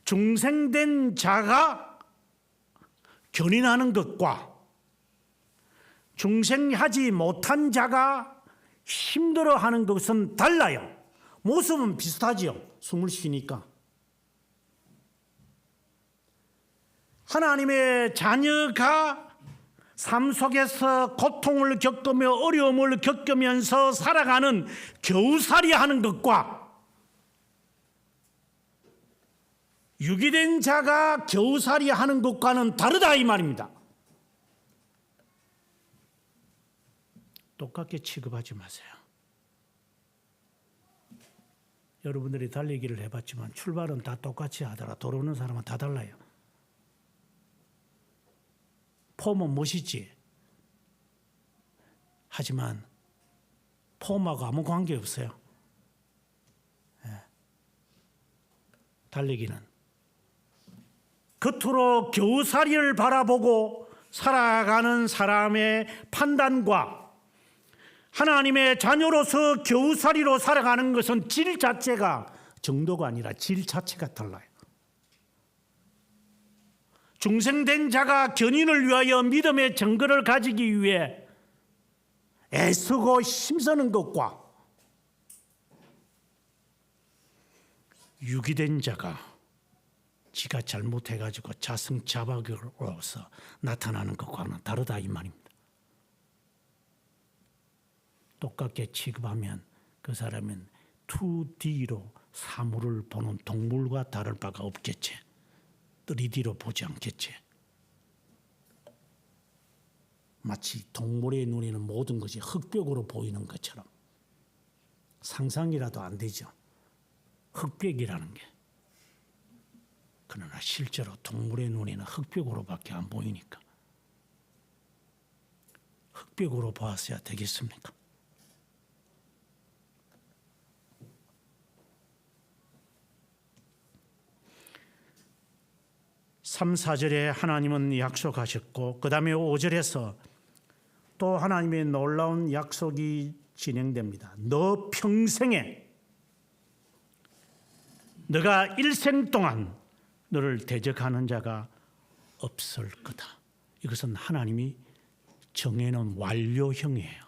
중생된 자가 견인하는 것과 중생하지 못한 자가 힘들어하는 것은 달라요. 모습은 비슷하지요. 숨을 쉬니까. 하나님의 자녀가 삶 속에서 고통을 겪으며 어려움을 겪으면서 살아가는 겨우살이 하는 것과 유기된 자가 겨우살이 하는 것과는 다르다 이 말입니다. 똑같게 취급하지 마세요. 여러분들이 달리기를 해봤지만 출발은 다 똑같이 하더라. 돌아오는 사람은 다 달라요. 폼은 멋있지. 하지만 폼하고 아무 관계 없어요. 달리기는 겉으로 겨우살이를 바라보고 살아가는 사람의 판단과 하나님의 자녀로서 겨우살이로 살아가는 것은 질 자체가 정도가 아니라 질 자체가 달라요. 중생된 자가 견인을 위하여 믿음의 증거를 가지기 위해 애쓰고 힘쓰는 것과 유기된 자가 지가 잘못해가지고 자승자박으로서 나타나는 것과는 다르다 이 말입니다. 똑같게 취급하면 그 사람은 2D로 사물을 보는 동물과 다를 바가 없겠지. 3D로 보지 않겠지. 마치 동물의 눈에는 모든 것이 흑백으로 보이는 것처럼 상상이라도 안 되죠. 흑백이라는 게. 그러나 실제로 동물의 눈에는 흑백으로밖에 안 보이니까 흑백으로 보았어야 되겠습니까? 3, 4절에 하나님은 약속하셨고 그 다음에 5절에서 또 하나님의 놀라운 약속이 진행됩니다. 너 평생에 너가 일생 동안 너를 대적하는 자가 없을 거다. 이것은 하나님이 정해놓은 완료형이에요.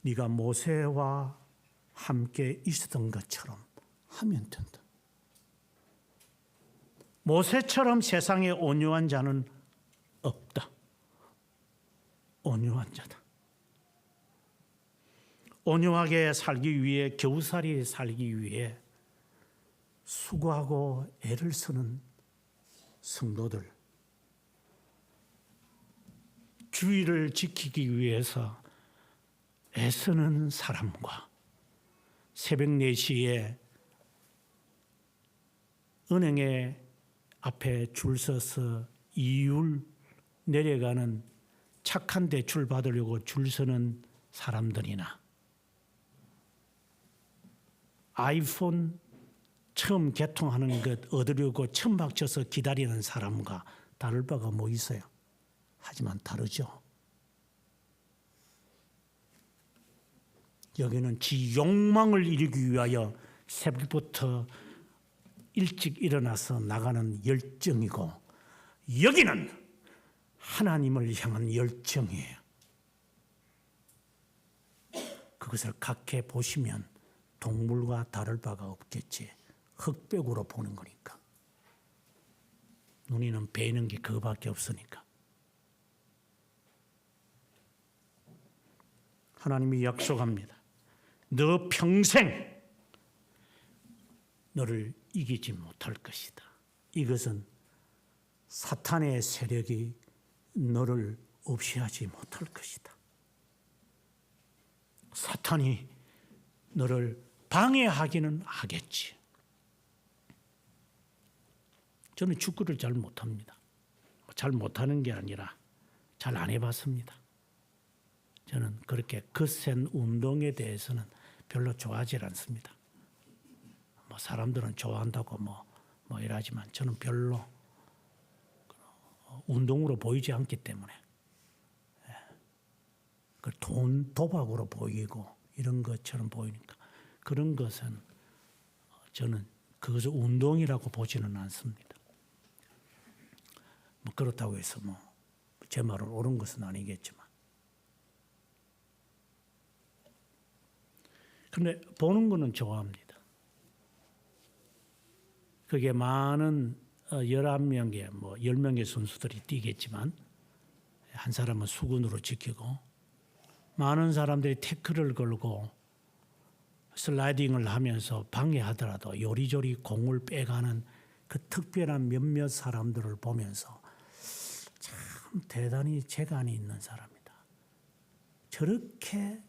네가 모세와 함께 있었던 것처럼 하면 된다. 모세처럼 세상에 온유한 자는 없다. 온유한 자다. 온유하게 살기 위해 겨우살이 살기 위해 수고하고 애를 쓰는 성도들, 주의를 지키기 위해서 애쓰는 사람과 새벽 4시에 은행에 앞에 줄 서서 이율 내려가는 착한 대출 받으려고 줄 서는 사람들이나 아이폰 처음 개통하는 것 얻으려고 천박쳐서 기다리는 사람과 다를 바가 뭐 있어요? 하지만 다르죠. 여기는 지 욕망을 이루기 위하여 새벽부터 일찍 일어나서 나가는 열정이고 여기는 하나님을 향한 열정이에요. 그것을 각해 보시면 동물과 다를 바가 없겠지. 흑백으로 보는 거니까. 눈에는 베이는 게 그거밖에 없으니까. 하나님이 약속합니다. 너 평생 너를 이기지 못할 것이다. 이것은 사탄의 세력이 너를 없이 하지 못할 것이다. 사탄이 너를 방해하기는 하겠지. 저는 축구를 잘 못합니다. 잘 못하는 게 아니라 잘 안 해봤습니다. 저는 그렇게 거센 운동에 대해서는 별로 좋아하지 않습니다. 뭐 사람들은 좋아한다고 뭐 이러지만 저는 별로 운동으로 보이지 않기 때문에 그 돈 도박으로 보이고 이런 것처럼 보이니까 그런 것은 저는 그것을 운동이라고 보지는 않습니다. 뭐 그렇다고 해서 제 말은 옳은 것은 아니겠지만 그런데 보는 거는 좋아합니다. 그게 많은 11명의 10명의 선수들이 뛰겠지만 한 사람은 수군으로 지키고 많은 사람들이 태클을 걸고 슬라이딩을 하면서 방해하더라도 요리조리 공을 빼가는 그 특별한 몇몇 사람들을 보면서 참 대단히 재간이 있는 사람이다. 저렇게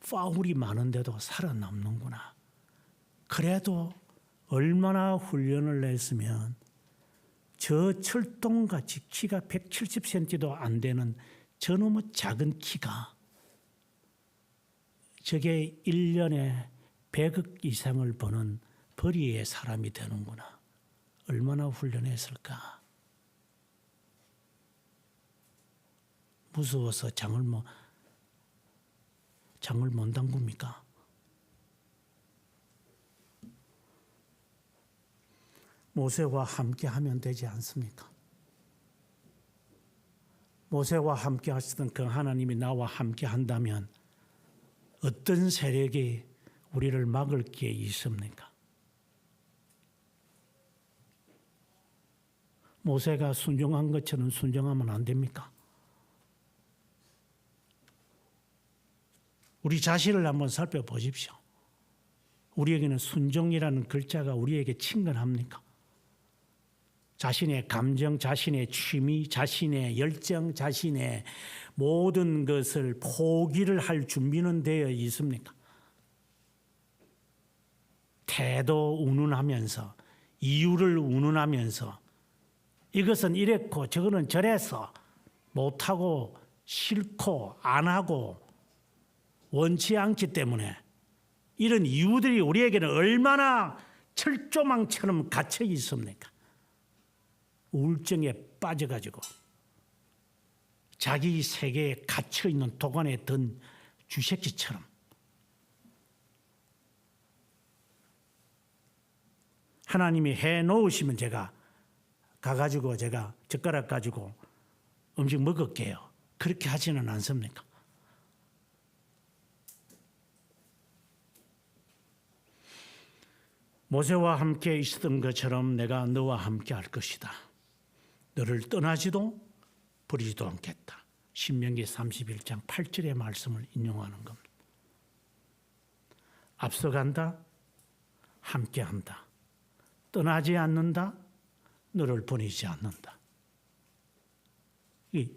파울이 많은데도 살아남는구나. 그래도 얼마나 훈련을 했으면 저 철동같이 키가 170cm도 안 되는 저놈의 작은 키가 저게 1년에 100억 이상을 버는 벌이의 사람이 되는구나. 얼마나 훈련했을까. 무서워서 장을 못 담굽니까? 모세와 함께 하면 되지 않습니까? 모세와 함께 하시던 그 하나님이 나와 함께 한다면 어떤 세력이 우리를 막을 게 있습니까? 모세가 순종한 것처럼 순종하면 안 됩니까? 우리 자신을 한번 살펴보십시오. 우리에게는 순종이라는 글자가 우리에게 친근합니까? 자신의 감정, 자신의 취미, 자신의 열정, 자신의 모든 것을 포기를 할 준비는 되어 있습니까? 태도 운운하면서 이유를 운운하면서 이것은 이랬고 저거는 저래서 못하고 싫고 안 하고 원치 않기 때문에 이런 이유들이 우리에게는 얼마나 철조망처럼 갇혀 있습니까? 우울증에 빠져가지고 자기 세계에 갇혀있는 도관에 든 쥐새끼처럼 하나님이 해놓으시면 제가 가가지고 제가 젓가락 가지고 음식 먹을게요. 그렇게 하지는 않습니까? 모세와 함께 있었던 것처럼 내가 너와 함께 할 것이다. 너를 떠나지도 버리지도 않겠다. 신명기 31장 8절의 말씀을 인용하는 겁니다. 앞서간다, 함께한다. 떠나지 않는다, 너를 보내지 않는다. 이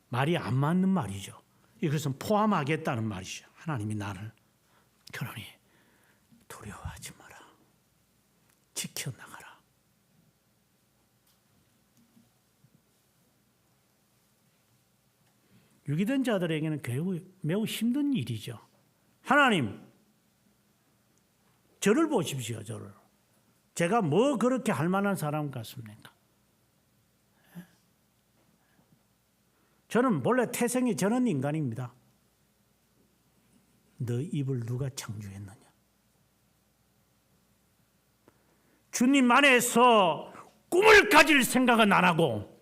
말이 안 맞는 말이죠. 이것은 포함하겠다는 말이죠. 하나님이 나를 그러니 두려워하지 마라. 지켜나가라. 유기된 자들에게는 매우 힘든 일이죠. 하나님, 저를 보십시오. 저를. 제가 뭐 그렇게 할 만한 사람 같습니까? 저는 원래 태생이 저는 인간입니다. 너 입을 누가 창조했느냐? 주님 안에서 꿈을 가질 생각은 안 하고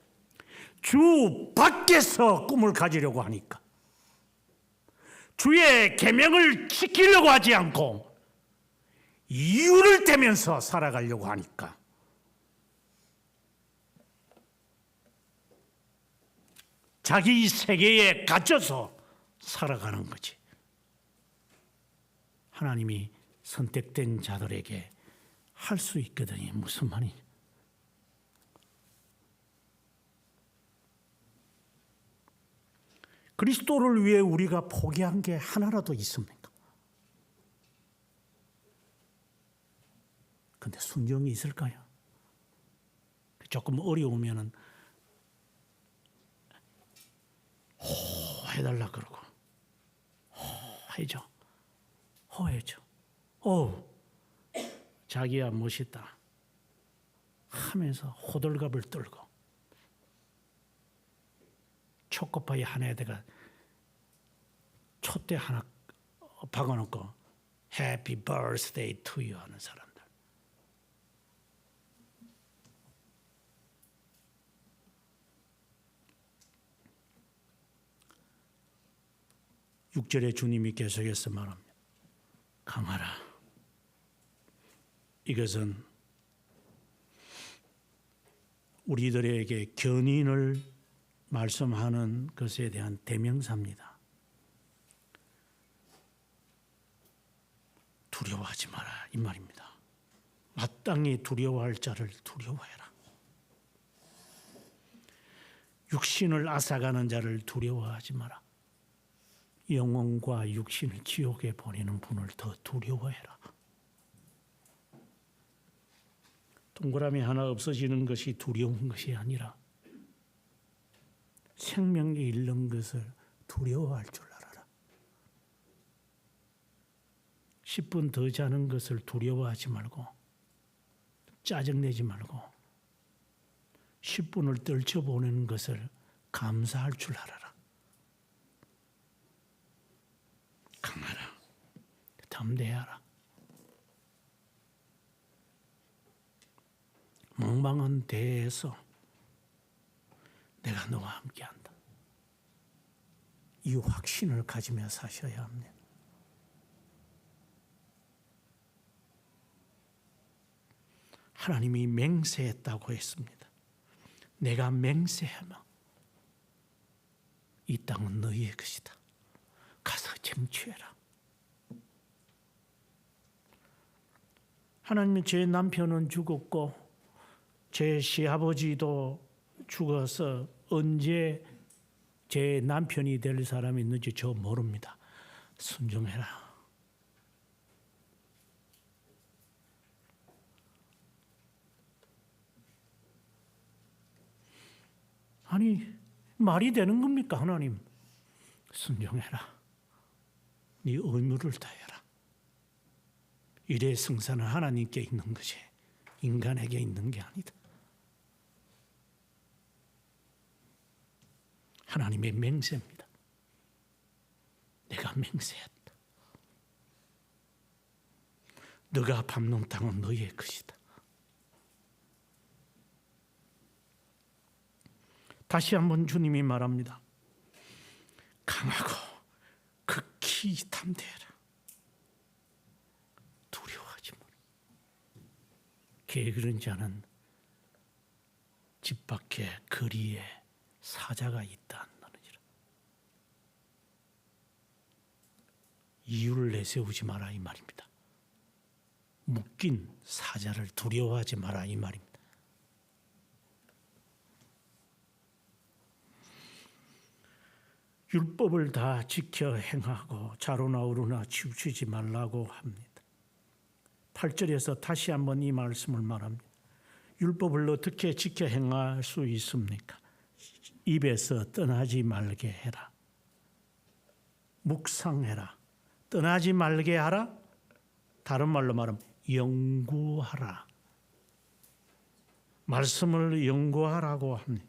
주 밖에서 꿈을 가지려고 하니까 주의 계명을 지키려고 하지 않고 이유를 대면서 살아가려고 하니까 자기 세계에 갇혀서 살아가는 거지. 하나님이 선택된 자들에게 할 수 있거든요. 무슨 말이냐. 그리스도를 위해 우리가 포기한 게 하나라도 있습니까? 근데 순종이 있을까요? 조금 어려우면은 해달라 그러고 해줘. 호해줘. 자기야 멋있다 하면서 호들갑을 떨고 초코파이 하나에다가 촛대 하나 박아놓고 Happy birthday to you 하는 사람들. 육절에 주님이 계속해서 말합니다. 강하라. 이것은 우리들에게 견인을 말씀하는 것에 대한 대명사입니다. 두려워하지 마라 이 말입니다. 마땅히 두려워할 자를 두려워해라. 육신을 앗아가는 자를 두려워하지 마라. 영혼과 육신을 지옥에 보내는 분을 더 두려워해라. 동그라미 하나 없어지는 것이 두려운 것이 아니라 생명에 잃는 것을 두려워할 줄 알아라. 10분 더 자는 것을 두려워하지 말고 짜증내지 말고 10분을 떨쳐보내는 것을 감사할 줄 알아라. 강하라. 담대하라. 망망한 대에서 내가 너와 함께한다. 이 확신을 가지며 사셔야 합니다. 하나님이 맹세했다고 했습니다. 내가 맹세하며 이 땅은 너희의 것이다. 가서 쟁취해라. 하나님은 제 남편은 죽었고 제 시아버지도 죽어서 언제 제 남편이 될 사람이 있는지 저 모릅니다. 순종해라. 아니 말이 되는 겁니까 하나님? 순종해라. 네 의무를 다해라. 일의 승산은 하나님께 있는 것이 인간에게 있는 게 아니다. 하나님의 맹세입니다. 내가 맹세했다. 너가 밟는 땅은 너의 것이다. 다시 한번 주님이 말합니다. 강하고 극히 담대해라. 두려워하지 마라. 게으른 자는 집 밖에 거리에 사자가 있다 하느니라. 이유를 내세우지 마라 이 말입니다. 묶인 사자를 두려워하지 마라 이 말입니다. 율법을 다 지켜 행하고 자로나 우루나 치우치지 말라고 합니다. 8절에서 다시 한번 이 말씀을 말합니다. 율법을 어떻게 지켜 행할 수 있습니까? 입에서 떠나지 말게 해라. 묵상해라. 떠나지 말게 하라. 다른 말로 말하면 연구하라. 말씀을 연구하라고 합니다.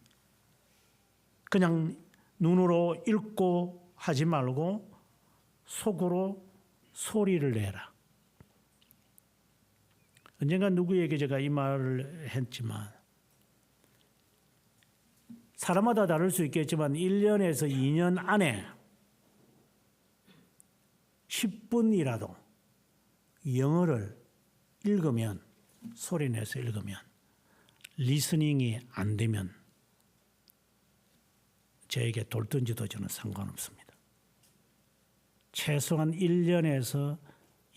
그냥 눈으로 읽고 하지 말고 속으로 소리를 내라. 언젠가 누구에게 제가 이 말을 했지만 사람마다 다를 수 있겠지만 1년에서 2년 안에 10분이라도 영어를 읽으면 소리내서 읽으면 리스닝이 안 되면 저에게 돌 던져도 저는 상관없습니다. 최소한 1년에서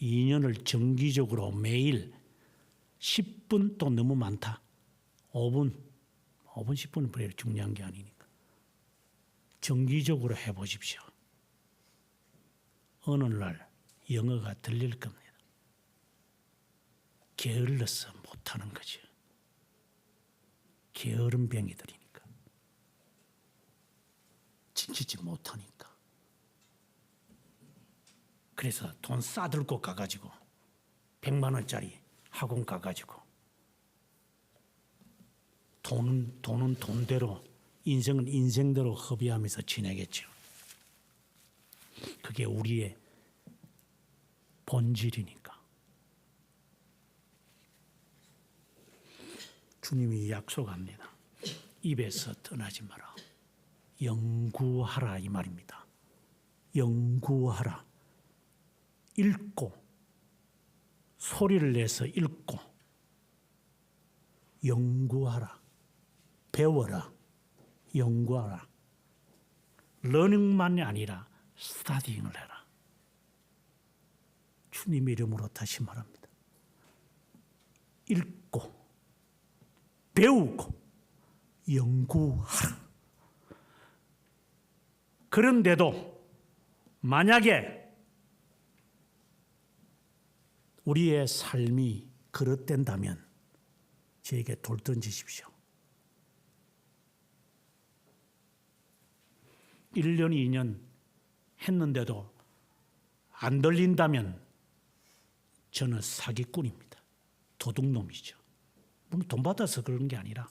2년을 정기적으로 매일 10분 또 너무 많다. 5분 10분은 별로 중요한 게 아니니까. 정기적으로 해보십시오. 어느 날 영어가 들릴 겁니다. 게을러서 못하는 거죠. 게으른 병이들이니까. 지키지 못하니까. 그래서 돈 싸들고 가가지고 100만 원짜리 학원 가가지고 돈은 돈대로, 인생은 인생대로 허비하면서 지내겠죠. 그게 우리의 본질이니까. 주님이 약속합니다. 입에서 떠나지 마라. 연구하라 이 말입니다. 연구하라. 읽고 소리를 내서 읽고 연구하라. 배워라. 연구하라. 러닝만이 아니라 스타디잉을 해라. 주님의 이름으로 다시 말합니다. 읽고 배우고 연구하라. 그런데도 만약에 우리의 삶이 그릇된다면 저에게 돌 던지십시오. 1년, 2년 했는데도 안 들린다면 저는 사기꾼입니다. 도둑놈이죠. 돈 받아서 그런 게 아니라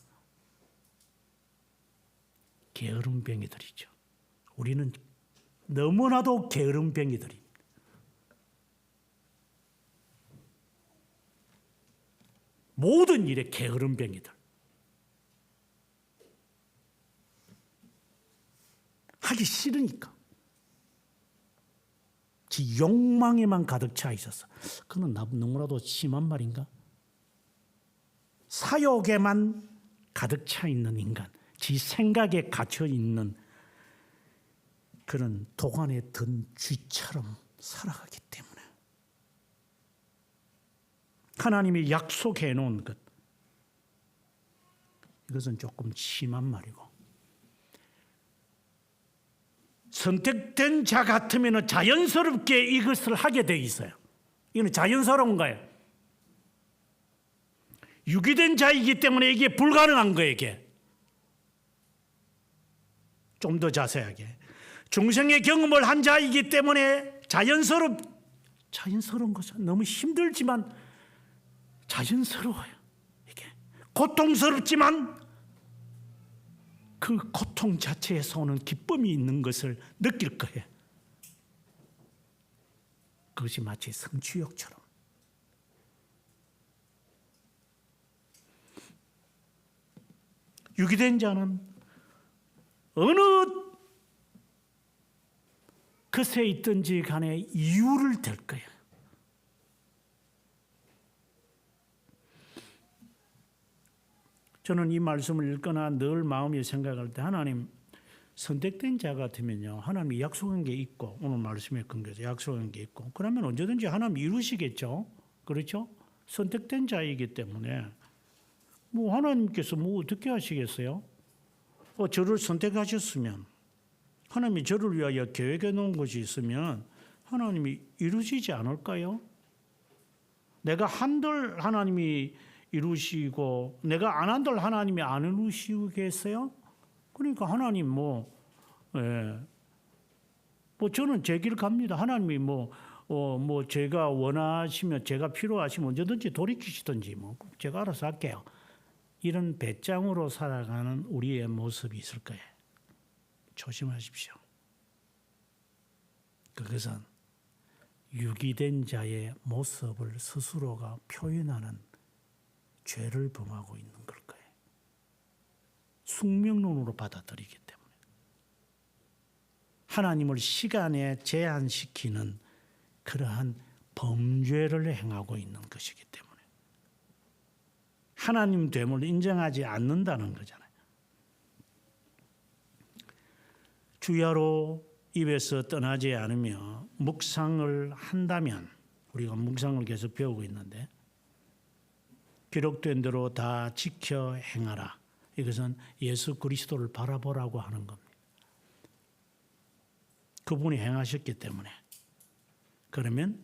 게으름뱅이들이죠. 우리는 너무나도 게으름뱅이들입니다. 모든 일에 게으름뱅이들. 하기 싫으니까. 지 욕망에만 가득 차 있어서. 그건 너무나도 심한 말인가? 사욕에만 가득 차 있는 인간, 지 생각에 갇혀 있는 그런 도관에 든 쥐처럼 살아가기 때문에 하나님이 약속해 놓은 것, 이것은 조금 심한 말이고, 선택된 자 같으면 자연스럽게 이것을 하게 돼 있어요. 이건 자연스러운 거예요. 유기된 자이기 때문에 이게 불가능한 거예요. 이게 좀 더 자세하게 중생의 경험을 한 자이기 때문에 자연스러운 것은 너무 힘들지만 자연스러워요. 이게 고통스럽지만 그 고통 자체에서 오는 기쁨이 있는 것을 느낄 거예요. 그것이 마치 성취욕처럼. 유기된 자는 어느 것에 있든지 간에 이유를 댈 거예요. 저는 이 말씀을 읽거나 늘 마음에 생각할 때 하나님 선택된 자 같으면요. 하나님이 약속한 게 있고 오늘 말씀에 근거해서 약속한 게 있고 그러면 언제든지 하나님 이루시겠죠. 그렇죠? 선택된 자이기 때문에 뭐 하나님께서 뭐 어떻게 하시겠어요? 저를 선택하셨으면 하나님이 저를 위하여 계획해 놓은 것이 있으면 하나님이 이루시지 않을까요? 내가 한들 하나님이 이루시고 내가 안 한들 하나님이 안 이루시겠어요? 그러니까 하나님 뭐 저는 제 길 갑니다. 하나님이 뭐 제가 원하시면 제가 필요하시면 언제든지 돌이키시든지 뭐 제가 알아서 할게요. 이런 배짱으로 살아가는 우리의 모습이 있을 거예요. 조심하십시오. 그것은 유기된 자의 모습을 스스로가 표현하는 죄를 범하고 있는 걸 거예요. 숙명론으로 받아들이기 때문에. 하나님을 시간에 제한시키는 그러한 범죄를 행하고 있는 것이기 때문에. 하나님 됨을 인정하지 않는다는 거잖아요. 주야로 입에서 떠나지 않으며 묵상을 한다면, 우리가 묵상을 계속 배우고 있는데, 기록된 대로 다 지켜 행하라. 이것은 예수 그리스도를 바라보라고 하는 겁니다. 그분이 행하셨기 때문에. 그러면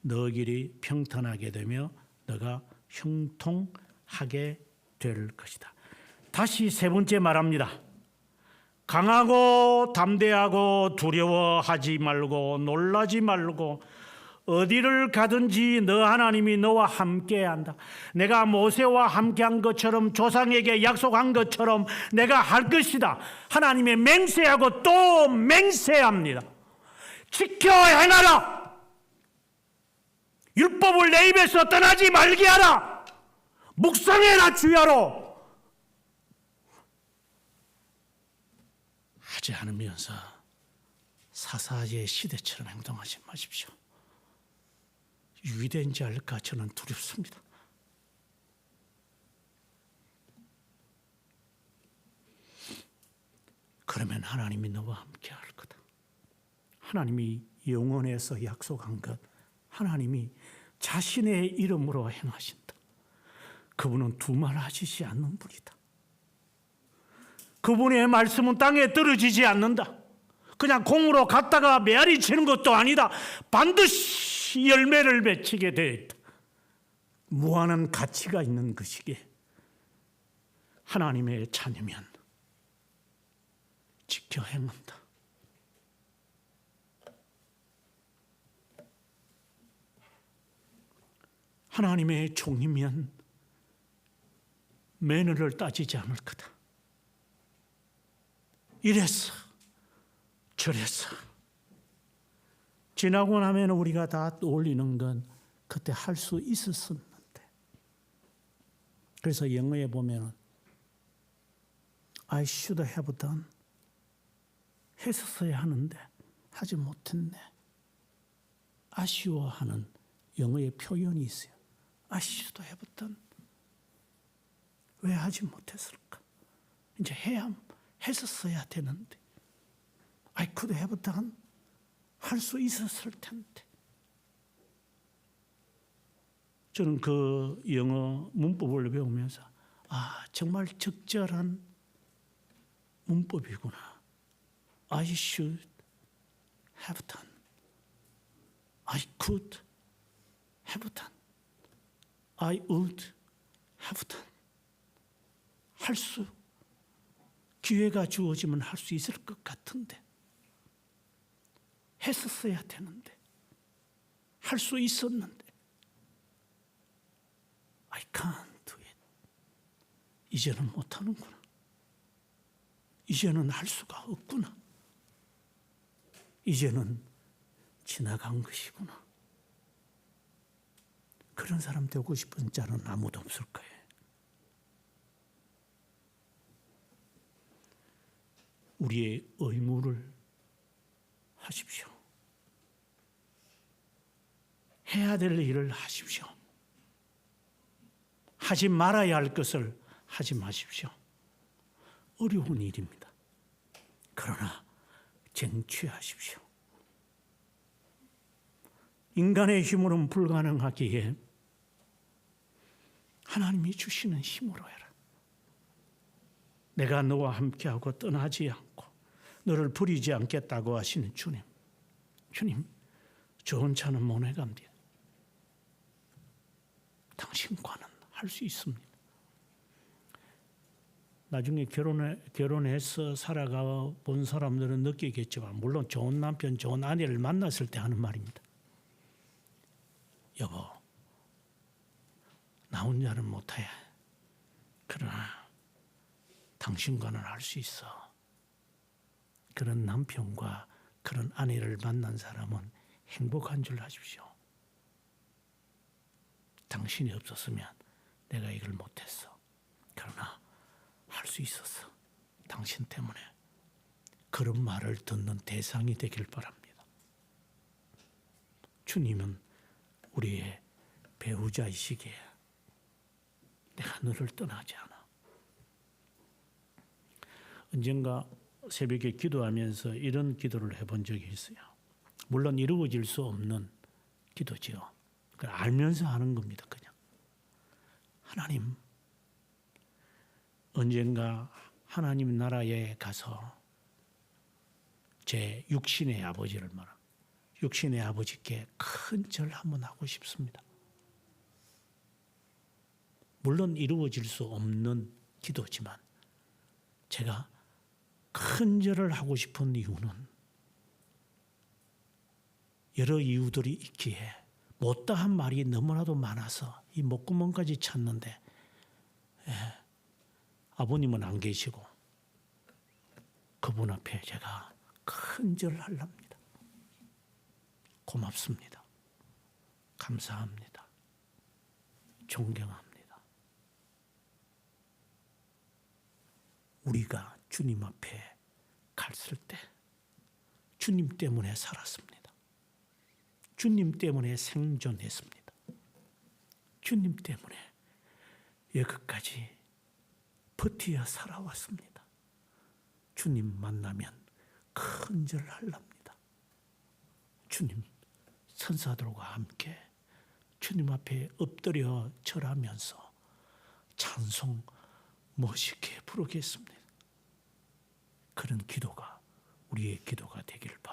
너 길이 평탄하게 되며 너가 형통하게 될 것이다. 다시 세 번째 말합니다. 강하고 담대하고 두려워하지 말고 놀라지 말고 어디를 가든지 너 하나님이 너와 함께한다. 내가 모세와 함께한 것처럼, 조상에게 약속한 것처럼 내가 할 것이다. 하나님의 맹세하고 또 맹세합니다. 지켜 행하라. 율법을 내 입에서 떠나지 말게 하라. 묵상해라 주야로. 하지 않으면서 사사의 시대처럼 행동하지 마십시오. 유대인지 알까 저는 두렵습니다. 그러면 하나님이 너와 함께 할 거다. 하나님이 영원에서 약속한 것, 하나님이 자신의 이름으로 행하신다. 그분은 두말하시지 않는 분이다. 그분의 말씀은 땅에 떨어지지 않는다. 그냥 공으로 갔다가 메아리 치는 것도 아니다. 반드시 열매를 맺히게 되어 있다. 무한한 가치가 있는 것이기에 하나님의 자녀면 지켜 행한다. 하나님의 종이면 매너를 따지지 않을 거다. 이래서 저래서 지나고 나면 우리가 다 떠올리는 건 그때 할 수 있었었는데. 그래서 영어에 보면 I should have done, 했었어야 하는데 하지 못했네. 아쉬워하는 영어의 표현이 있어요. I should have done. 왜 하지 못했을까? 이제 했었어야 되는데. I could have done. 할 수 있었을 텐데. 저는 그 영어 문법을 배우면서 정말 적절한 문법이구나. I should have done. I could have done. I would have done. 기회가 주어지면 할 수 있을 것 같은데 했었어야 되는데 할 수 있었는데 I can't do it. 이제는 못하는구나. 이제는 할 수가 없구나. 이제는 지나간 것이구나. 그런 사람 되고 싶은 자는 아무도 없을 거예요. 우리의 의무를 하십시오. 해야 될 일을 하십시오. 하지 말아야 할 것을 하지 마십시오. 어려운 일입니다. 그러나 쟁취하십시오. 인간의 힘으로는 불가능하기에 하나님이 주시는 힘으로 해라. 내가 너와 함께하고 떠나지 않고 너를 버리지 않겠다고 하시는 주님. 주님, 좋은 차는 못 내갑니다. 당신과는 할 수 있습니다. 나중에 결혼해서 살아가 본 사람들은 느끼겠지만, 물론 좋은 남편, 좋은 아내를 만났을 때 하는 말입니다. 여보, 나 혼자는 못해. 그러나 당신과는 할 수 있어. 그런 남편과 그런 아내를 만난 사람은 행복한 줄 아십시오. 당신이 없었으면 내가 이걸 못했어. 그러나 할 수 있었어. 당신 때문에. 그런 말을 듣는 대상이 되길 바랍니다. 주님은 우리의 배우자이시기에 내가 너를 떠나지 않아. 언젠가 새벽에 기도하면서 이런 기도를 해본 적이 있어요. 물론 이루어질 수 없는 기도지요. 알면서 하는 겁니다. 그냥 하나님, 언젠가 하나님 나라에 가서 제 육신의 아버지를 말합니다. 육신의 아버지께 큰 절 한번 하고 싶습니다. 물론 이루어질 수 없는 기도지만 제가 큰 절을 하고 싶은 이유는 여러 이유들이 있기에 못다한 말이 너무나도 많아서 이 목구멍까지 찼는데 아버님은 안 계시고 그분 앞에 제가 큰 절을 하렵니다. 고맙습니다. 감사합니다. 존경합니다. 우리가 주님 앞에 갔을 때 주님 때문에 살았습니다. 주님 때문에 생존했습니다. 주님 때문에 여기까지 버티어 살아왔습니다. 주님 만나면 큰 절을 하렵니다. 주님 천사들과 함께 주님 앞에 엎드려 절하면서 찬송 멋있게 부르겠습니다. 그런 기도가 우리의 기도가 되기를 바랍니다.